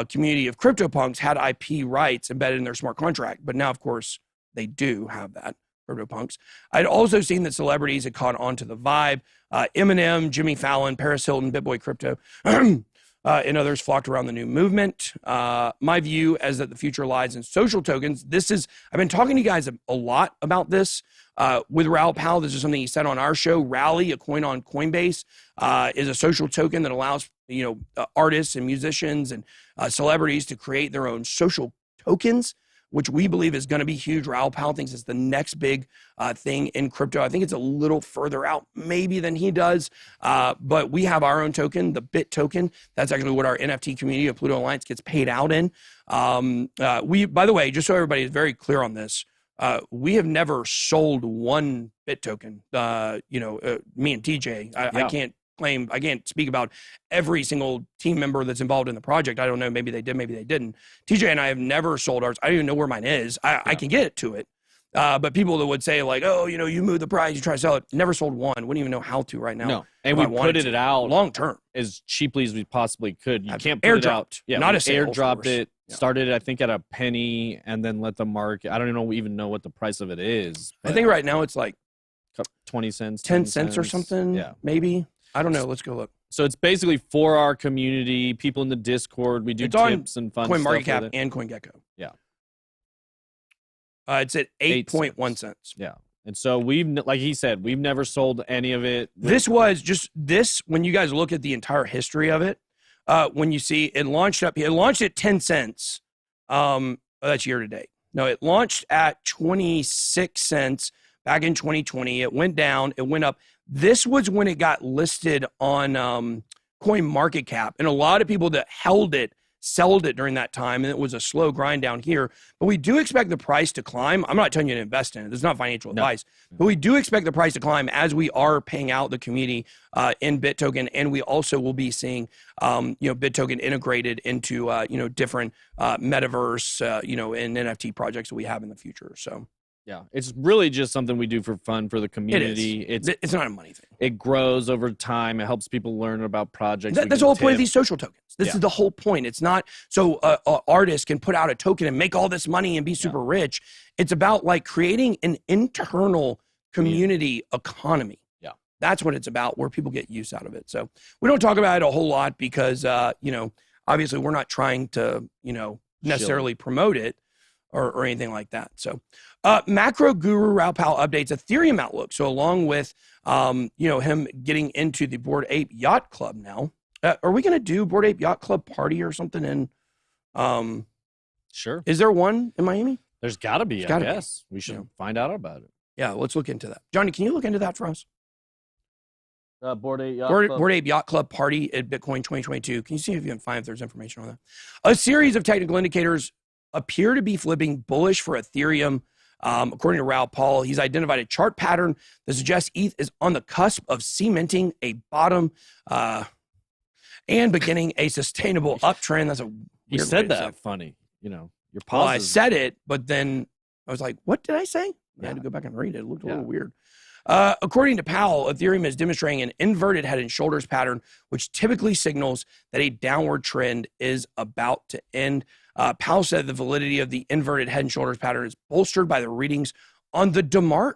community of CryptoPunks, had IP rights embedded in their smart contract, but now, of course, they do have that. CryptoPunks. I'd also seen that celebrities had caught on to the vibe. Eminem, Jimmy Fallon, Paris Hilton, BitBoy Crypto, and others flocked around the new movement. My view is that the future lies in social tokens. I've been talking to you guys a lot about this with Raoul Pal. This is something he said on our show. Rally, a coin on Coinbase, is a social token that allows artists and musicians and celebrities to create their own social tokens, which we believe is going to be huge. Raoul Pal thinks it's the next big thing in crypto. I think it's a little further out maybe than he does, but we have our own token, the BIT token. That's actually what our NFT community of Pluto Alliance gets paid out in. By the way, just so everybody is very clear on this, we have never sold one BIT token. Me and TJ, I can't speak about every single team member that's involved in the project. I don't know. Maybe they did, maybe they didn't. TJ and I have never sold ours. I don't even know where mine is. I can get it to it. But people that would say like, oh, you move the price, you try to sell it. Never sold one. Wouldn't even know how to right now. No. And we put it out long term as cheaply as we possibly could. You can't put airdropped, it out. Yeah, not a sale. Airdropped it. Yeah. Started, I think, at a penny and then let the market. I don't even know what the price of it is. I think right now it's like 20 cents, 10 cents or something. Yeah. Maybe. I don't know. Let's go look. So it's basically for our community, people in the Discord. We do tips and fun stuff. CoinMarketCap and CoinGecko. Yeah. It's at 8.1 cents. Yeah. And so like he said, we've never sold any of it. When you guys look at the entire history of it, when you see it launched at 10 cents. That's year to date. No, it launched at 26 cents back in 2020. It went down, it went up. This was when it got listed on CoinMarketCap, and a lot of people that held it sold it during that time, and it was a slow grind down here. But we do expect the price to climb. I'm not telling you to invest in it. This is not financial advice. But we do expect the price to climb as we are paying out the community in BitToken, and we also will be seeing BitToken integrated into different metaverse and NFT projects that we have in the future. So. Yeah, it's really just something we do for fun for the community. It's not a money thing. It grows over time. It helps people learn about projects. That's the whole point of these social tokens. This is the whole point. It's not so artists can put out a token and make all this money and be super rich. It's about like creating an internal community economy. Yeah, that's what it's about, where people get use out of it. So we don't talk about it a whole lot because obviously we're not trying to necessarily promote it or anything like that. So macro guru Raoul Pal updates Ethereum outlook. So along with, him getting into the Bored Ape Yacht Club now, are we going to do Bored Ape Yacht Club party or something in, Sure. is there one in Miami? There's got to be, I guess. We should find out about it. Yeah, let's look into that. Johnny, can you look into that for us? Bored Ape Yacht Club. Bored Ape Yacht Club party at Bitcoin 2022. Can you see if you can find if there's information on that? A series of technical indicators appear to be flipping bullish for Ethereum. According to Raoul Pal, he's identified a chart pattern that suggests ETH is on the cusp of cementing a bottom and beginning a sustainable uptrend. That's a weird He said that funny. Your well, I pauses. said it, but then I was like, what did I say? I had to go back and read it. It looked a little weird. According to Powell, Ethereum is demonstrating an inverted head and shoulders pattern, which typically signals that a downward trend is about to end. Powell said the validity of the inverted head and shoulders pattern is bolstered by the readings on the DeMark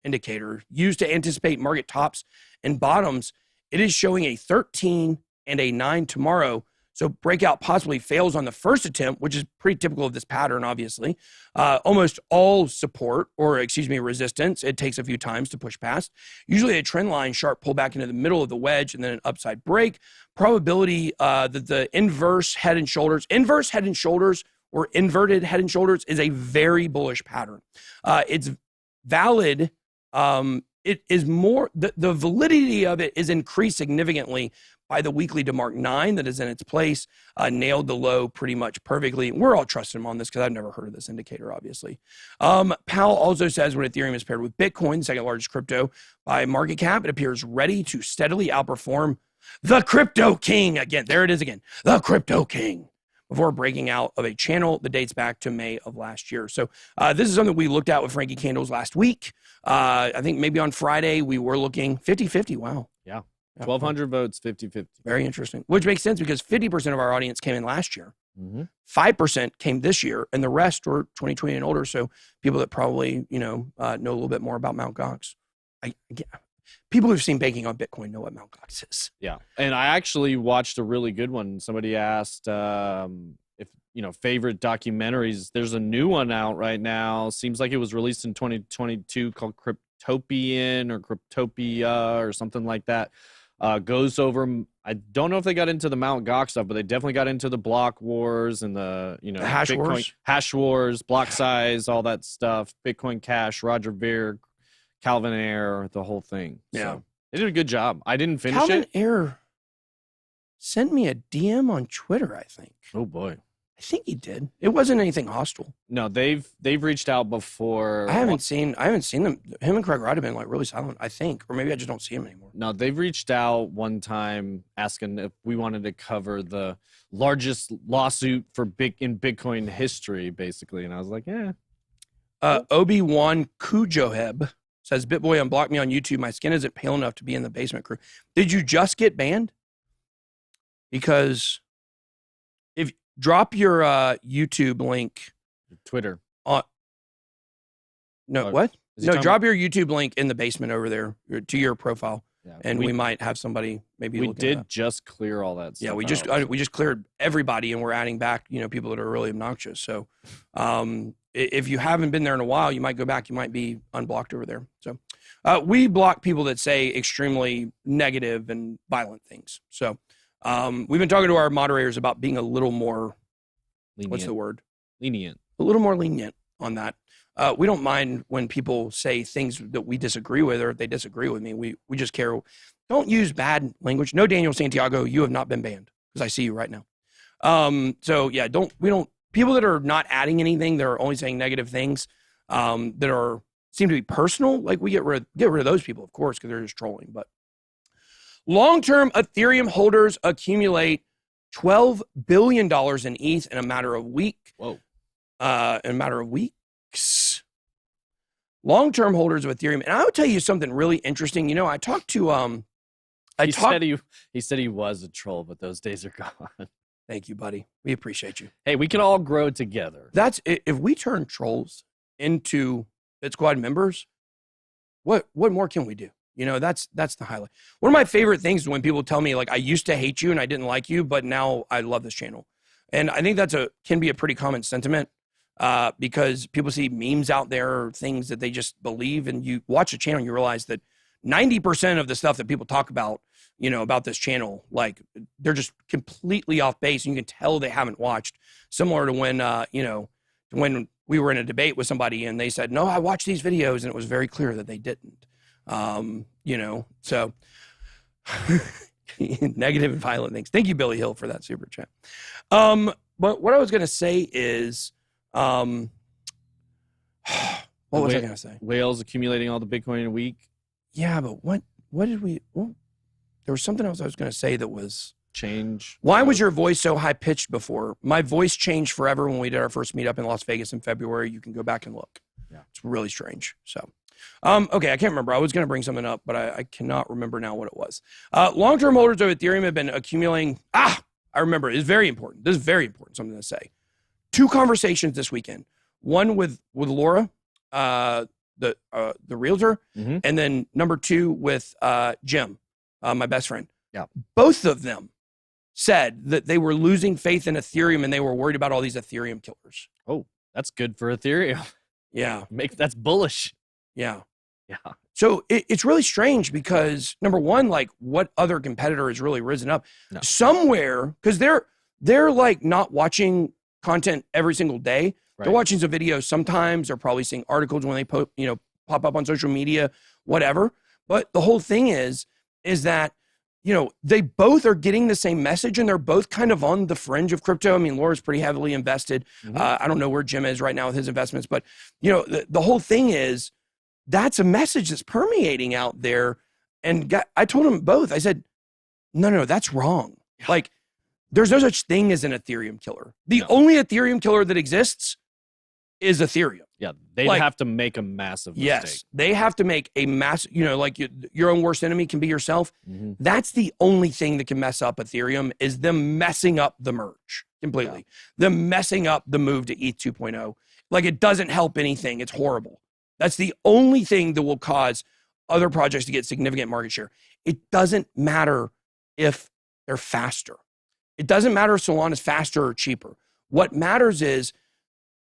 indicator used to anticipate market tops and bottoms. It is showing a 13 and a 9 tomorrow. So breakout possibly fails on the first attempt, which is pretty typical of this pattern, obviously. Almost all support, or resistance, it takes a few times to push past. Usually a trend line sharp pullback into the middle of the wedge and then an upside break. Probability that the inverse head and shoulders or inverted head and shoulders is a very bullish pattern. It's valid. It is more, the validity of it is increased significantly by the weekly DeMark 9 that is in its place, nailed the low pretty much perfectly. We're all trusting him on this because I've never heard of this indicator, obviously. Powell also says when Ethereum is paired with Bitcoin, the second largest crypto by market cap, it appears ready to steadily outperform the crypto king. Again, there it is again, the crypto king, before breaking out of a channel that dates back to May of last year. So this is something we looked at with Frankie Candles last week. I think maybe on Friday we were looking 50-50. Wow. Yeah. 1,200 votes, 50-50. Very interesting, which makes sense because 50% of our audience came in last year. Mm-hmm. 5% came this year, and the rest were 2020 and older. So people that probably, know a little bit more about Mt. Gox. People who've seen Banking on Bitcoin know what Mt. Gox is. Yeah. And I actually watched a really good one. Somebody asked if, favorite documentaries. There's a new one out right now. Seems like it was released in 2022 called Cryptopian or Cryptopia or something like that. Goes over, I don't know if they got into the Mt. Gox stuff, but they definitely got into the block wars and the, the hash Bitcoin, wars. Hash wars, block size, all that stuff. Bitcoin Cash, Roger Ver, Calvin Ayre, the whole thing. Yeah. So they did a good job. I didn't finish Calvin it. Ayre sent me a DM on Twitter, I think. Oh boy. I think he did. It wasn't anything hostile. No, they've reached out before. I haven't seen them. Him and Craig Wright have been like really silent, I think. Or maybe I just don't see him anymore. No, they've reached out one time asking if we wanted to cover the largest lawsuit for Bitcoin history, basically. And I was like, yeah. Obi-Wan Kujoheb says, BitBoy unblocked me on YouTube. My skin isn't pale enough to be in the basement crew. Did you just get banned? Because if drop your YouTube link. Twitter. No, what? No, drop your YouTube link in the basement over there to your profile. Yeah, and we might have somebody maybe. We did just clear all that stuff. Yeah, we just cleared everybody, and we're adding back, people that are really obnoxious. So, if you haven't been there in a while, you might go back. You might be unblocked over there. So, we block people that say extremely negative and violent things. So, we've been talking to our moderators about being a little more. Lenient. What's the word? Lenient. A little more lenient on that. We don't mind when people say things that we disagree with, or if they disagree with me. We just care. Don't use bad language. No, Daniel Santiago, you have not been banned because I see you right now. So yeah, people that are not adding anything, they're only saying negative things, that seem to be personal. Like we get rid of those people, of course, because they're just trolling. But long-term Ethereum holders accumulate $12 billion in ETH in a matter of weeks. Whoa. In a matter of weeks. Long-term holders of Ethereum, and I would tell you something really interesting. I talked to he said he was a troll, but those days are gone. Thank you, buddy. We appreciate you. Hey, we can all grow together. That's if we turn trolls into BitSquad members, what more can we do? That's the highlight. One of my favorite things is when people tell me like I used to hate you and I didn't like you, but now I love this channel. And I think can be a pretty common sentiment. because people see memes out there, things that they just believe, and you watch the channel and you realize that 90% of the stuff that people talk about, about this channel, like they're just completely off base, and you can tell they haven't watched. Similar to when, when we were in a debate with somebody and they said, no, I watched these videos, and it was very clear that they didn't. So negative and violent things. Thank you, Billy Hill, for that super chat. But what I was going to say is, what was I going to say? Whales accumulating all the Bitcoin in a week. Yeah, but what did we, there was something else I was going to say that was change. Why was your voice so high pitched before? My voice changed forever when we did our first meetup in Las Vegas in February. You can go back and look. Yeah. It's really strange. So, okay, I can't remember. I was going to bring something up, but I cannot remember now what it was. Long-term holders of Ethereum have been accumulating. I remember. It's very important. This is very important, something to say. 2 conversations this weekend. One with Laura, the realtor, and then number 2 with Jim, my best friend. Yeah. Both Both of them said that they were losing faith in Ethereum and they were worried about all these Ethereum killers. Oh, that's good for Ethereum. Yeah. That's bullish. Yeah. Yeah. So it's really strange because, number one, like, what other competitor has really risen up? No. Somewhere, because they're like not watching content every single day. Right. They're watching some videos sometimes. They're probably seeing articles when they pop up on social media, whatever. But the whole thing is that, they both are getting the same message, and they're both kind of on the fringe of crypto. I mean, Laura's pretty heavily invested. I don't know where Jim is right now with his investments, but the whole thing is that's a message that's permeating out there. And I told them both, I said, no, that's wrong. Yeah. Like, there's no such thing as an Ethereum killer. The only Ethereum killer that exists is Ethereum. Yeah, they'd have to make a massive mistake. Yes, they have to make a massive, like your own worst enemy can be yourself. That's the only thing that can mess up Ethereum, is them messing up the merge completely. Them messing up the move to ETH 2.0. Like, it doesn't help anything. It's horrible. That's the only thing that will cause other projects to get significant market share. It doesn't matter if they're faster. It doesn't matter if Solana's faster or cheaper. What matters is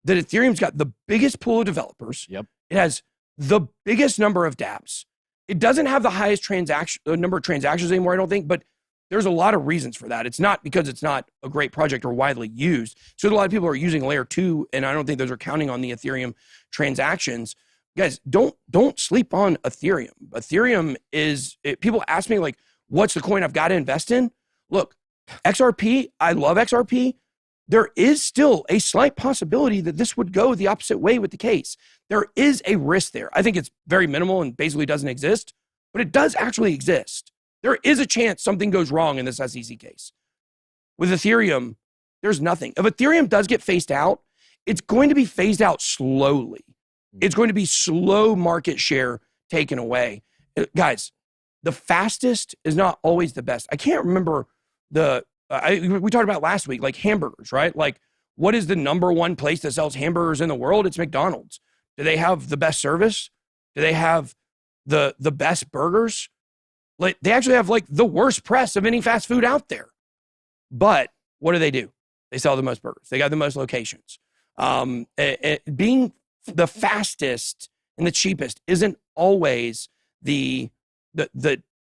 that Ethereum's got the biggest pool of developers. Yep. It has the biggest number of dApps. It doesn't have the highest number of transactions anymore, I don't think, but there's a lot of reasons for that. It's not because it's not a great project or widely used. So a lot of people are using layer 2, and I don't think those are counting on the Ethereum transactions. Guys, don't sleep on Ethereum. Ethereum is, people ask me, like, what's the coin I've got to invest in? Look, XRP, I love XRP. There is still a slight possibility that this would go the opposite way with the case. There is a risk there. I think it's very minimal and basically doesn't exist, but it does actually exist. There is a chance something goes wrong in this SEC case. With Ethereum, there's nothing. If Ethereum does get phased out, it's going to be phased out slowly. It's going to be slow market share taken away. Guys, the fastest is not always the best. I can't remember we talked about last week, like hamburgers, right? Like, what is the number one place that sells hamburgers in the world? It's McDonald's. Do they have the best service? Do they have the best burgers? Like, they actually have, like, the worst press of any fast food out there. But what do? They sell the most burgers. They got the most locations. Being the fastest and the cheapest isn't always the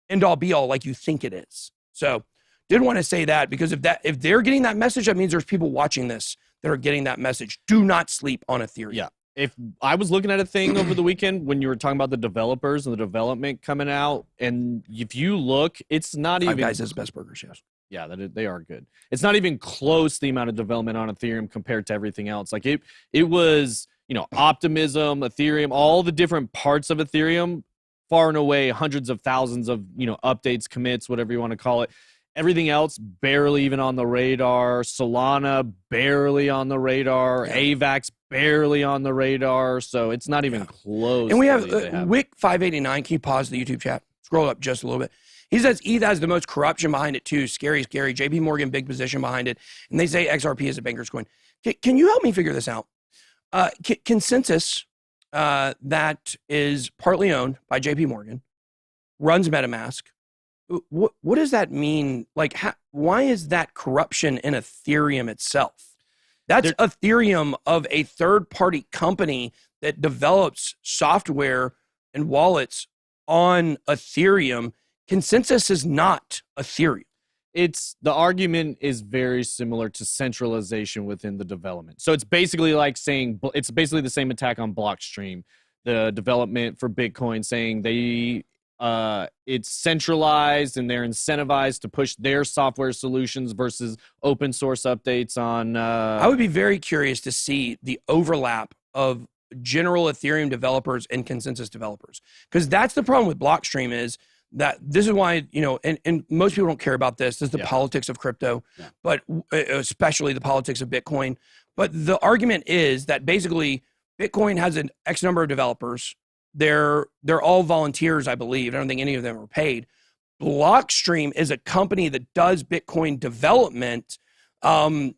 end all be all like you think it is. So, did want to say that, because if they're getting that message, that means there's people watching this that are getting that message. Do not sleep on Ethereum. Yeah. If I was looking at a thing over the weekend when you were talking about the developers and the development coming out, and if you look, it's not even. Five Guys has best burgers, yes. Yeah, they are good. It's not even close, the amount of development on Ethereum compared to everything else. Like, it was, Optimism, Ethereum, all the different parts of Ethereum, far and away hundreds of thousands of, updates, commits, whatever you want to call it. Everything else, barely even on the radar. Solana, barely on the radar. Yeah. AVAX, barely on the radar. So it's not even close. And we have Wick589. Can you pause the YouTube chat? Scroll up just a little bit. He says ETH has the most corruption behind it too. Scary. JP Morgan, big position behind it. And they say XRP is a banker's coin. Can you help me figure this out? Consensus, that is partly owned by JP Morgan, runs MetaMask. What does that mean? Like, why is that corruption in Ethereum itself? That's Ethereum of a third-party company that develops software and wallets on Ethereum. Consensus is not Ethereum. The argument is very similar to centralization within the development. So it's basically like saying, it's basically the same attack on Blockstream, the development for Bitcoin, saying it's centralized and they're incentivized to push their software solutions versus open source updates on. I would be very curious to see the overlap of general Ethereum developers and consensus developers, because that's the problem with Blockstream is that this is why, and most people don't care about this. This is the politics of crypto, but especially the politics of Bitcoin. But the argument is that basically Bitcoin has an X number of developers. They're all volunteers, I believe. I don't think any of them are paid. Blockstream is a company that does Bitcoin development on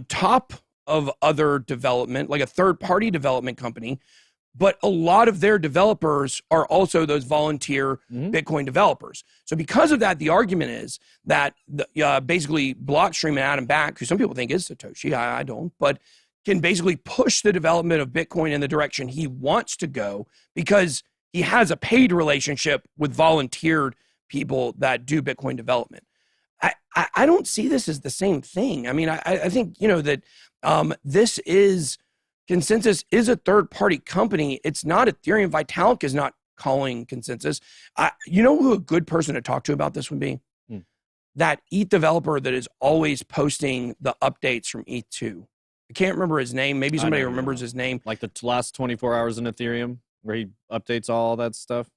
top of other development, like a third-party development company. But a lot of their developers are also those volunteer Bitcoin developers. So because of that, the argument is that basically Blockstream and Adam Back, who some people think is Satoshi, I don't, but can basically push the development of Bitcoin in the direction he wants to go because he has a paid relationship with volunteered people that do Bitcoin development. I don't see this as the same thing. I mean, I think, that this is... Consensus is a third-party company. It's not Ethereum. Vitalik is not calling Consensus. You know who a good person to talk to about this would be? That ETH developer that is always posting the updates from ETH2. I can't remember his name. Maybe somebody remembers his name. Like the last 24 hours in Ethereum, where he updates all that stuff?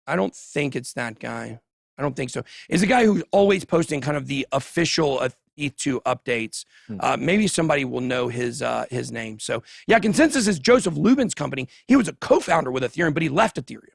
I don't think it's that guy. I don't think so. It's a guy who's always posting kind of the official ETH2 updates. Maybe somebody will know his name. So yeah, Consensus is Joseph Lubin's company. He was a co-founder with Ethereum, but he left Ethereum.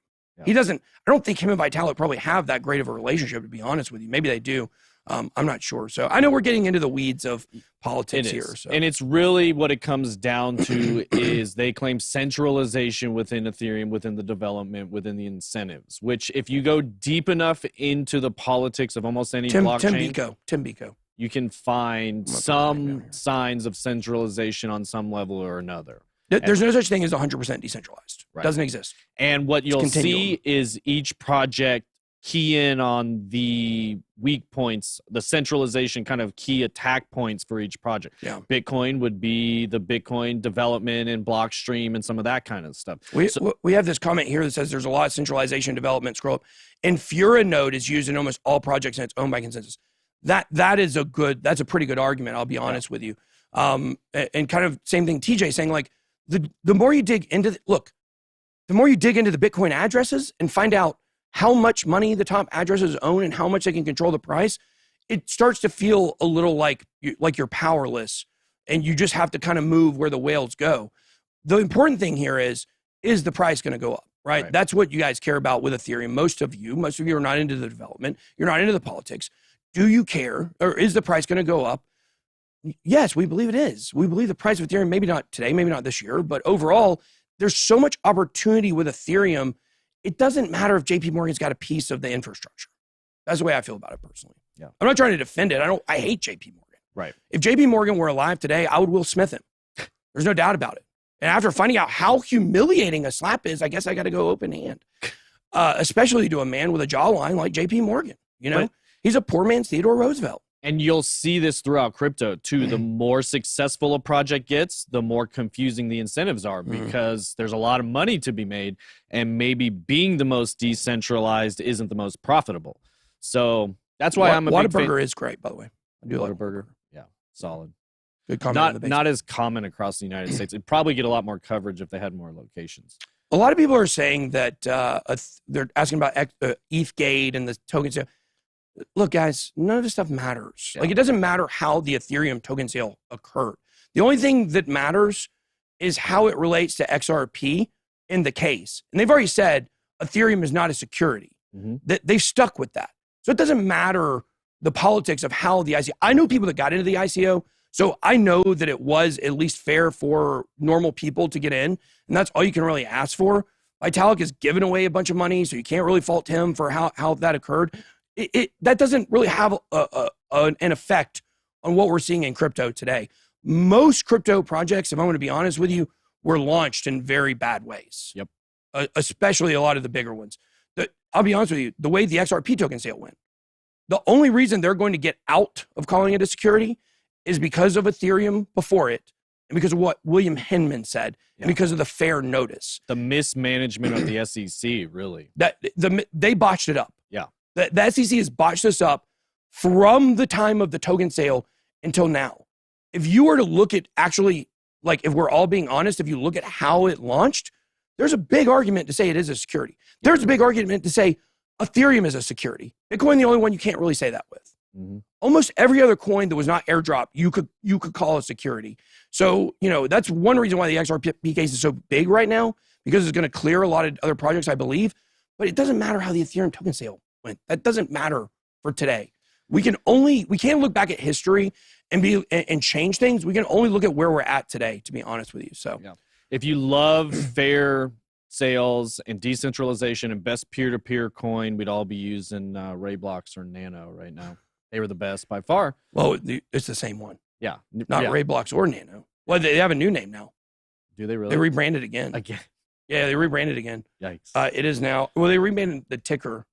Yeah. I don't think him and Vitalik probably have that great of a relationship, to be honest with you. Maybe they do. I'm not sure. So I know we're getting into the weeds of politics here. So. And it's really what it comes down to is they claim centralization within Ethereum, within the development, within the incentives, which if you go deep enough into the politics of almost any blockchain. Tim Biko. You can find some signs of centralization on some level or another. There's no such thing as 100% decentralized. Right. Doesn't exist. And what you'll see is each project key in on the weak points, the centralization kind of key attack points for each project. Yeah. Bitcoin would be the Bitcoin development and Blockstream and some of that kind of stuff. We have this comment here that says there's a lot of centralization development. Scroll up. Infura node is used in almost all projects and it's owned by Consensus. That's a pretty good argument. I'll be honest with you. And kind of same thing TJ saying, like the more you dig into the more you dig into the Bitcoin addresses and find out how much money the top addresses own and how much they can control the price, it starts to feel a little like you're powerless and you just have to kind of move where the whales go. The important thing here is the price going to go up, right? That's what you guys care about with Ethereum. Most of you are not into the development. You're not into the politics. Do you care, or is the price going to go up? Yes, we believe it is. We believe the price of Ethereum, maybe not today, maybe not this year, but overall, there's so much opportunity with Ethereum. It doesn't matter if JP Morgan's got a piece of the infrastructure. That's the way I feel about it personally. Yeah. I'm not trying to defend it. I hate JP Morgan. Right. If JP Morgan were alive today, I would Will Smith him. There's no doubt about it. And after finding out how humiliating a slap is, I guess I got to go open hand. Especially to a man with a jawline like JP Morgan, Right. He's a poor man's Theodore Roosevelt. And you'll see this throughout crypto too. The more successful a project gets, the more confusing the incentives are because there's a lot of money to be made and maybe being the most decentralized isn't the most profitable. So that's why I'm a big fan. Whataburger is great, by the way. I do Whataburger. Yeah, solid. Good comment. Not as common across the United States. It'd probably get a lot more coverage if they had more locations. A lot of people are saying that they're asking about ETHgate and the token sale. Look, guys, none of this stuff matters. Yeah. Like, it doesn't matter how the Ethereum token sale occurred. The only thing that matters is how it relates to XRP in the case. And they've already said Ethereum is not a security. They've stuck with that. So it doesn't matter the politics of how the ICO. I know people that got into the ICO, so I know that it was at least fair for normal people to get in, and that's all you can really ask for. Vitalik has given away a bunch of money, so you can't really fault him for how that occurred. That doesn't really have an effect on what we're seeing in crypto today. most crypto projects, if I'm going to be honest with you, were launched in very bad ways. Yep. Especially a lot of the bigger ones. I'll be honest with you, the way the XRP token sale went, the only reason they're going to get out of calling it a security is because of Ethereum before it, and because of what William Hinman said, and because of the fair notice. The mismanagement of the SEC, really. They botched it up. Yeah. The SEC has botched this up from the time of the token sale until now. If you were to look at actually, like, if we're all being honest, if you look at how it launched, there's a big argument to say it is a security. There's a big argument to say Ethereum is a security. Bitcoin, the only one you can't really say that with. Mm-hmm. Almost every other coin that was not airdrop, you could call a security. So, that's one reason why the XRP case is so big right now, because it's going to clear a lot of other projects, I believe. But it doesn't matter how the Ethereum token sale went. That doesn't matter for today. We can't look back at history and change things. We can only look at where we're at today, to be honest with you. So, if you love fair sales and decentralization and best peer-to-peer coin, we'd all be using Rayblox or Nano right now. They were the best by far. Well, it's the same one. Yeah. Not Rayblox or Nano. Well, they have a new name now. Do they really? They rebranded again. Again? Yeah, they rebranded again. Yikes. It is now, well, they rebranded the ticker.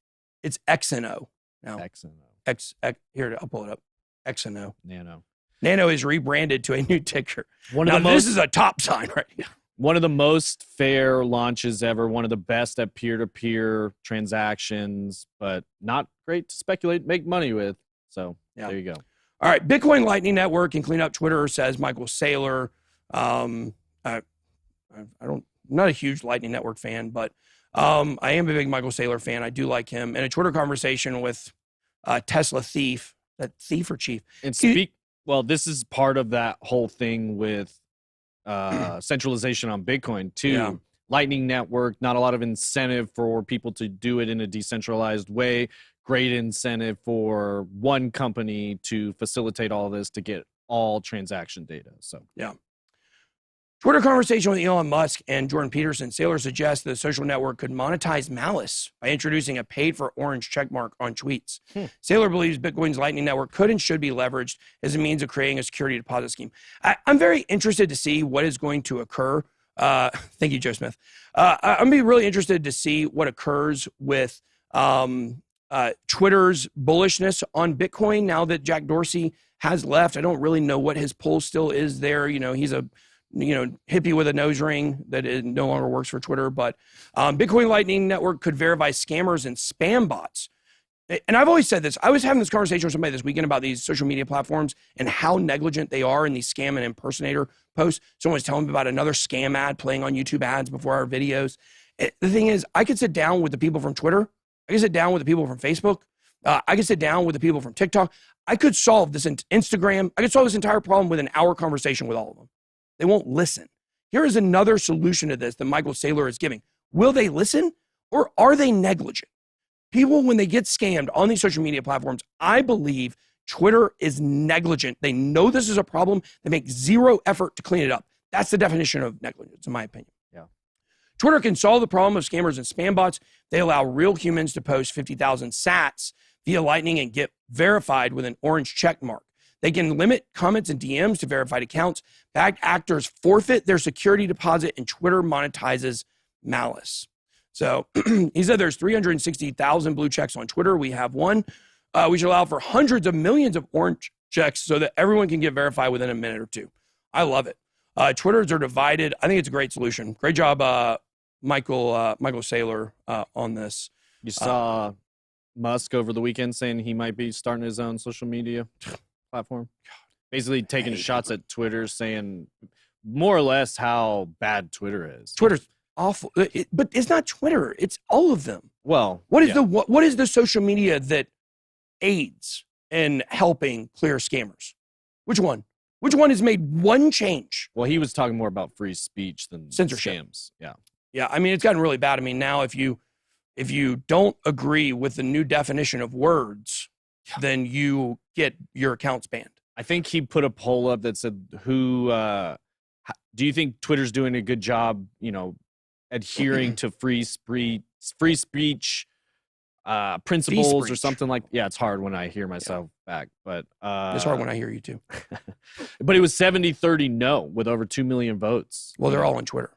It's XNO now. XNO. Here, I'll pull it up. XNO. Nano. Nano is rebranded to a new ticker. This is a top sign right here. One of the most fair launches ever, one of the best at peer-to-peer transactions, but not great to speculate, make money with. So there you go. All right, Bitcoin Lightning Network and clean up Twitter, says Michael Saylor. I'm not a huge Lightning Network fan, but I am a big Michael Saylor fan. I do like him. In a Twitter conversation with Tesla Thief, that Thief or Chief. And this is part of that whole thing with centralization on Bitcoin too. Yeah. Lightning Network, not a lot of incentive for people to do it in a decentralized way. Great incentive for one company to facilitate all this to get all transaction data. So Twitter conversation with Elon Musk and Jordan Peterson. Saylor suggests that the social network could monetize malice by introducing a paid for orange checkmark on tweets. Saylor believes Bitcoin's Lightning Network could and should be leveraged as a means of creating a security deposit scheme. I'm very interested to see what is going to occur. Thank you, Joe Smith. I'm be really interested to see what occurs with Twitter's bullishness on Bitcoin now that Jack Dorsey has left. I don't really know what his pull still is there. He's a hippie with a nose ring that no longer works for Twitter. But Bitcoin Lightning Network could verify scammers and spam bots. And I've always said this. I was having this conversation with somebody this weekend about these social media platforms and how negligent they are in these scam and impersonator posts. Someone was telling me about another scam ad playing on YouTube ads before our videos. The thing is, I could sit down with the people from Twitter. I could sit down with the people from Facebook. I could sit down with the people from TikTok. I could solve this Instagram. I could solve this entire problem with an hour conversation with all of them. They won't listen. Here is another solution to this that Michael Saylor is giving. Will they listen, or are they negligent? People, when they get scammed on these social media platforms, I believe Twitter is negligent. They know this is a problem. They make zero effort to clean it up. That's the definition of negligence, in my opinion. Yeah. Twitter can solve the problem of scammers and spam bots. They allow real humans to post 50,000 sats via Lightning and get verified with an orange check mark. They can limit comments and DMs to verified accounts. Bad actors forfeit their security deposit, and Twitter monetizes malice. So he said there's 360,000 blue checks on Twitter. We have one. We should allow for hundreds of millions of orange checks so that everyone can get verified within a minute or two. I love it. Twitters are divided. I think it's a great solution. Great job, Michael Saylor, on this. You saw Musk over the weekend saying he might be starting his own social media platform. Basically taking shots at Twitter, saying more or less how bad Twitter is. Twitter's awful. But it's not Twitter. It's all of them. Well, what is the social media that aids in helping clear scammers? Which one? Which one has made one change? Well, he was talking more about free speech than censorship. Scams. Yeah. Yeah. I mean, it's gotten really bad. I mean, now if you don't agree with the new definition of words, then you get your accounts banned. I think he put a poll up that said, do you think Twitter's doing a good job, adhering to free speech principles or breach. something like. Yeah, it's hard when I hear myself back, but It's hard when I hear you too. but it was 70-30 no with over 2 million votes. Well, they're all on Twitter.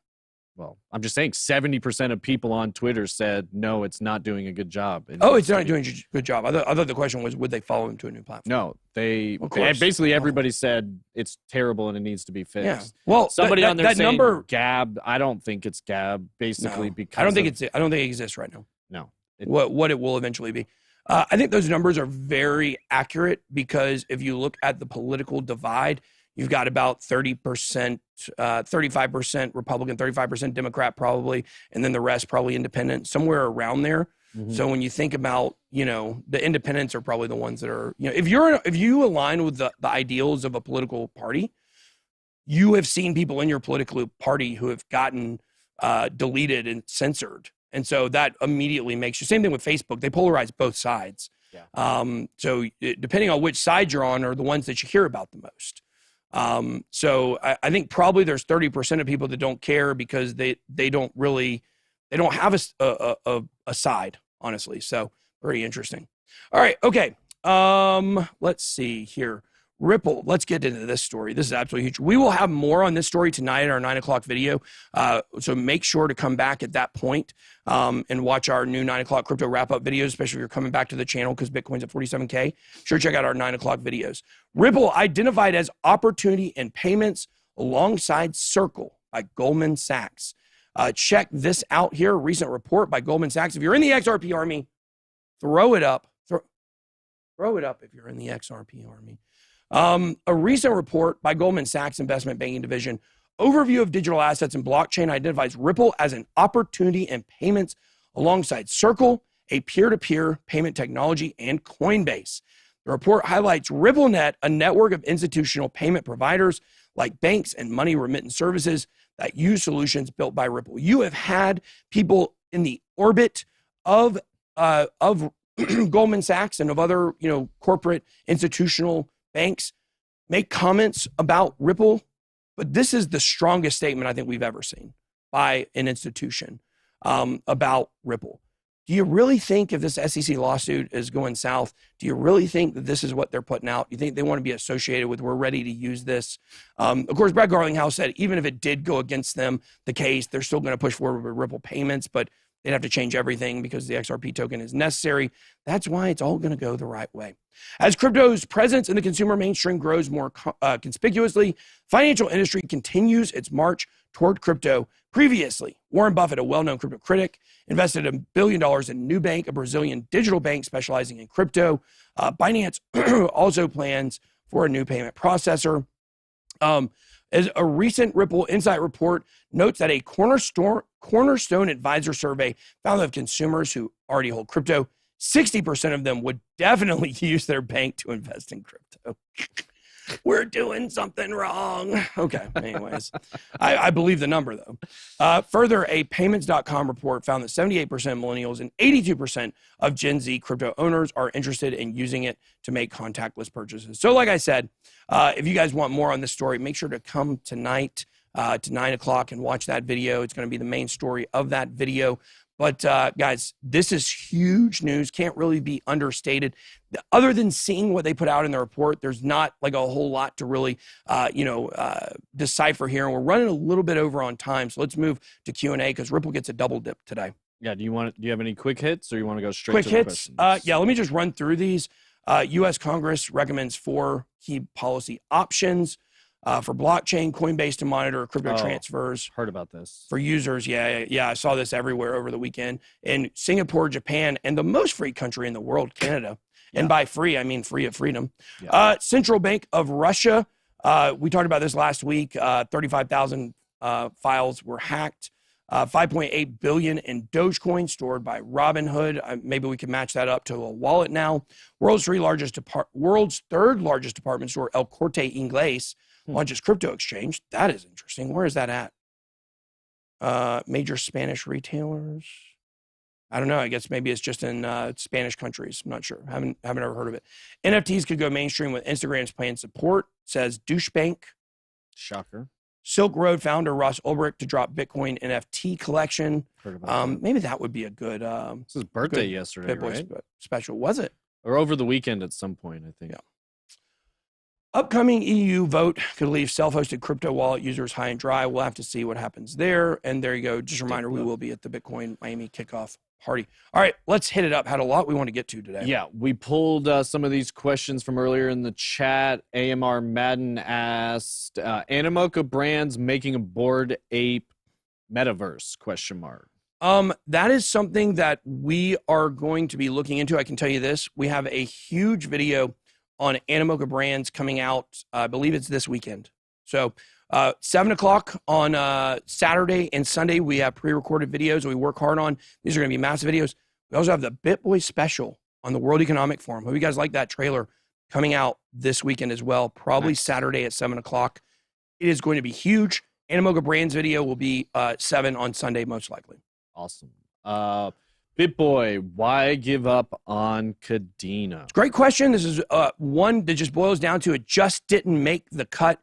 Well, I'm just saying 70% of people on Twitter said no, it's not doing a good job. It's not doing a good job. I thought the question was, would they follow him to a new platform? No, they course. basically everybody said it's terrible and it needs to be fixed. Yeah. Well, somebody on there that saying number, Gab. I don't think it's Gab. Basically, because I don't think it exists right now. No. What it will eventually be. I think those numbers are very accurate because if you look at the political divide, you've got about 30%, 35% Republican, 35% Democrat probably, and then the rest probably independent, somewhere around there. Mm-hmm. So when you think about, the independents are probably the ones that are, if you align with the ideals of a political party, you have seen people in your political party who have gotten deleted and censored. And so that immediately makes you, same thing with Facebook, they polarize both sides. Yeah. So depending on which side you're on are the ones that you hear about the most. So I think probably there's 30% of people that don't care because they don't have a side, honestly. So pretty interesting. All right. Okay. Let's see here. Ripple. Let's get into this story. This is absolutely huge. We will have more on this story tonight in our 9 o'clock video. So make sure to come back at that point and watch our new 9 o'clock crypto wrap-up videos, especially if you're coming back to the channel because Bitcoin's at 47K. Sure, check out our 9 o'clock videos. Ripple identified as opportunity in payments alongside Circle by Goldman Sachs. Check this out here. A recent report by Goldman Sachs. If you're in the XRP army, throw it up. Throw it up if you're in the XRP army. A recent report by Goldman Sachs Investment Banking Division, overview of digital assets and blockchain, identifies Ripple as an opportunity in payments alongside Circle, a peer-to-peer payment technology, and Coinbase. The report highlights RippleNet, a network of institutional payment providers like banks and money remittance services that use solutions built by Ripple. You have had people in the orbit of Goldman Sachs and of other, corporate institutional banks make comments about Ripple, but this is the strongest statement I think we've ever seen by an institution about Ripple. Do you really think if this SEC lawsuit is going south, do you really think that this is what they're putting out? Do you think they want to be associated with, we're ready to use this? Of course, Brad Garlinghouse said even if it did go against them, the case, they're still going to push forward with Ripple payments, but they'd have to change everything because the XRP token is necessary. That's why it's all going to go the right way. As crypto's presence in the consumer mainstream grows more conspicuously, financial industry continues its march toward crypto. Previously, Warren Buffett, a well-known crypto critic, invested $1 billion in Nubank, a Brazilian digital bank specializing in crypto. Binance also plans for a new payment processor. As a recent Ripple Insight report notes that a Cornerstone Advisor survey found that consumers who already hold crypto, 60% of them would definitely use their bank to invest in crypto. We're doing something wrong. Okay, anyways. I believe the number, though. Further, a payments.com report found that 78% of millennials and 82% of Gen Z crypto owners are interested in using it to make contactless purchases. So like I said, if you guys want more on this story, make sure to come tonight to 9 o'clock and watch that video. It's going to be the main story of that video. But guys, this is huge news. Can't really be understated. Other than seeing what they put out in the report, there's not like a whole lot to really, decipher here. And we're running a little bit over on time, so let's move to Q&A because Ripple gets a double dip today. Yeah. Do you have any quick hits, or you want to go straight quick to hits? the questions? Yeah. Let me just run through these. U.S. Congress recommends 4 key policy options. For blockchain, Coinbase to monitor crypto transfers. Heard about this. For users, yeah. I saw this everywhere over the weekend. In Singapore, Japan, and the most free country in the world, Canada. Yeah. And by free, I mean free of freedom. Yeah. Central Bank of Russia. We talked about this last week. 35,000 files were hacked. 5.8 billion in Dogecoin stored by Robinhood. Maybe we can match that up to a wallet now. World's third largest department store, El Corte Inglés, launches crypto exchange. That is interesting. Where is that at? Major Spanish retailers. I don't know. I guess maybe it's just in Spanish countries. I'm not sure. Haven't ever heard of it. NFTs could go mainstream with Instagram's planned support, says Douchebank. Shocker. Silk Road founder Ross Ulbricht to drop Bitcoin NFT collection. Heard about that. Maybe that would be a good It's his birthday good yesterday, BitBoy right? special. Was it? Or over the weekend at some point, I think. Yeah. Upcoming EU vote could leave self-hosted crypto wallet users high and dry. We'll have to see what happens there. And there you go. Just a reminder, we will be at the Bitcoin Miami kickoff party. All right, let's hit it up. Had a lot we want to get to today. Yeah, we pulled some of these questions from earlier in the chat. AMR Madden asked, Animoca Brands making a Bored Ape metaverse, question mark. That is something that we are going to be looking into. I can tell you this. We have a huge video on Animoca Brands coming out. I believe it's this weekend. So 7 o'clock on Saturday and Sunday, we have pre-recorded videos we work hard on. These are going to be massive videos. We also have the BitBoy special on the World Economic Forum. Hope you guys like that trailer coming out this weekend as well, probably Nice. Saturday at 7 o'clock. It is going to be huge. Animoca Brands video will be 7 on Sunday, most likely. Awesome. BitBoy, why give up on Cadena? Great question. This is one that just boils down to it just didn't make the cut.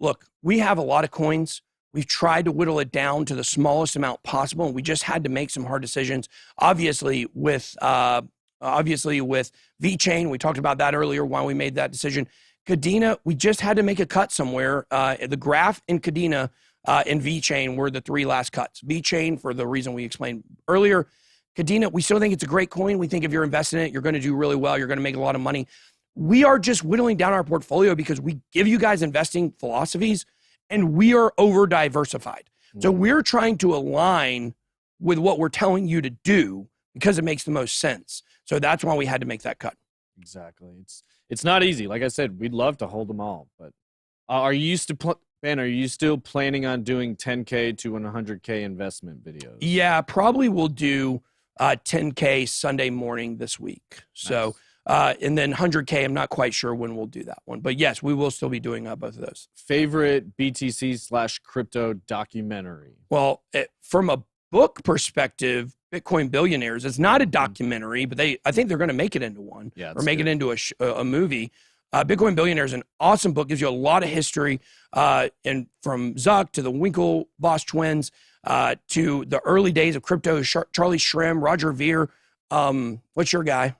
Look, we have a lot of coins. We've tried to whittle it down to the smallest amount possible, and we just had to make some hard decisions. Obviously, with VeChain, we talked about that earlier, why we made that decision. Cadena, we just had to make a cut somewhere. The Graph and Cadena and VeChain were the 3 last cuts. VeChain, for the reason we explained earlier. Cadena, we still think it's a great coin. We think if you're invested in it, you're going to do really well. You're going to make a lot of money. We are just whittling down our portfolio because we give you guys investing philosophies and we are over diversified. So we're trying to align with what we're telling you to do because it makes the most sense. So that's why we had to make that cut. Exactly. It's not easy. Like I said, we'd love to hold them all, but are you still planning on doing 10K to 100K investment videos? Yeah, probably we'll do 10K Sunday morning this week. So, and then 100K, I'm not quite sure when we'll do that one. But yes, we will still be doing both of those. Favorite BTC/crypto documentary? Well, from a book perspective, Bitcoin Billionaires, it's not a documentary, but I think they're going to make it into one or make it into a movie. Bitcoin Billionaires is an awesome book, gives you a lot of history, and from Zuck to the Winklevoss twins, to the early days of crypto, Charlie Shrem, Roger Ver. What's your guy?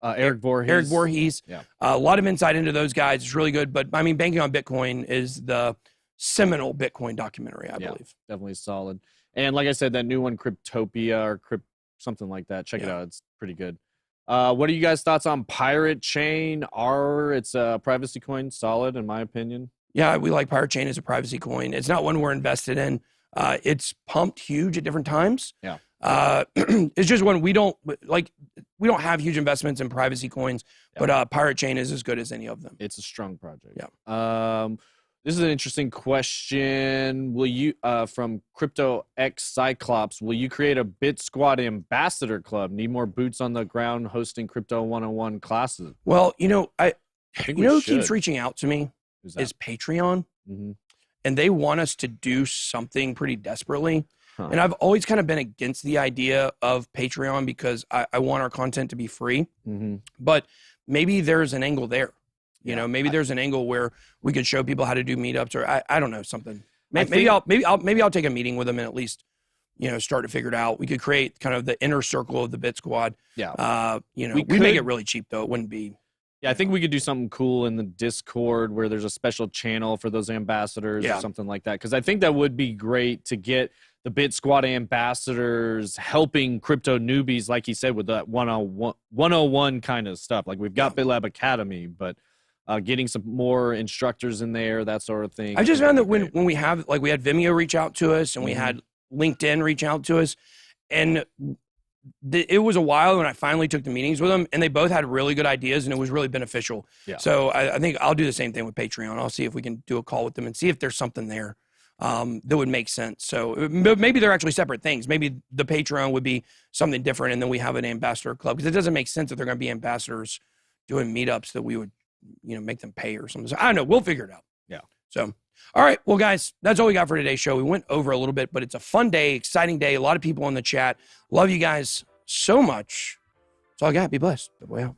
Eric Voorhees. Eric Voorhees. Yeah. A lot of insight into those guys. It's really good. But I mean, Banking on Bitcoin is the seminal Bitcoin documentary, I believe. Definitely solid. And like I said, that new one, Cryptopia or something like that. Check it out. It's pretty good. What are you guys' thoughts on Pirate Chain? It's a privacy coin, solid in my opinion. Yeah, we like Pirate Chain as a privacy coin. It's not one we're invested in. It's pumped huge at different times. Yeah. It's just one we don't have huge investments in privacy coins, but Pirate Chain is as good as any of them. It's a strong project. Yeah. This is an interesting question. Will you, from Crypto X Cyclops, will you create a BitSquad ambassador club? Need more boots on the ground hosting Crypto 101 classes? Well, I think who keeps reaching out to me is Patreon. Mm-hmm. And they want us to do something pretty desperately. Huh. And I've always kind of been against the idea of Patreon because I want our content to be free. Mm-hmm. But maybe there's an angle there. Maybe there's an angle where we could show people how to do meetups, or I don't know, something. Maybe I'll take a meeting with them and at least start to figure it out. We could create kind of the inner circle of the BitSquad. Yeah. We make it really cheap though. It wouldn't be. Yeah, I think we could do something cool in the Discord where there's a special channel for those ambassadors or something like that. Because I think that would be great to get the BitSquad ambassadors helping crypto newbies, like he said, with that 101 kind of stuff. Like we've got BitLab Academy, but getting some more instructors in there, that sort of thing. I just found that when we have, like, we had Vimeo reach out to us and we had LinkedIn reach out to us, and it was a while when I finally took the meetings with them, and they both had really good ideas, and it was really beneficial. Yeah. So I think I'll do the same thing with Patreon. I'll see if we can do a call with them and see if there's something there that would make sense. So maybe they're actually separate things. Maybe the Patreon would be something different, and then we have an ambassador club, because it doesn't make sense that they're going to be ambassadors doing meetups that we would make them pay or something. So I don't know. We'll figure it out. Yeah. So, all right. Well, guys, that's all we got for today's show. We went over a little bit, but it's a fun day, exciting day. A lot of people in the chat. Love you guys so much. That's all I got. Be blessed. Good way out.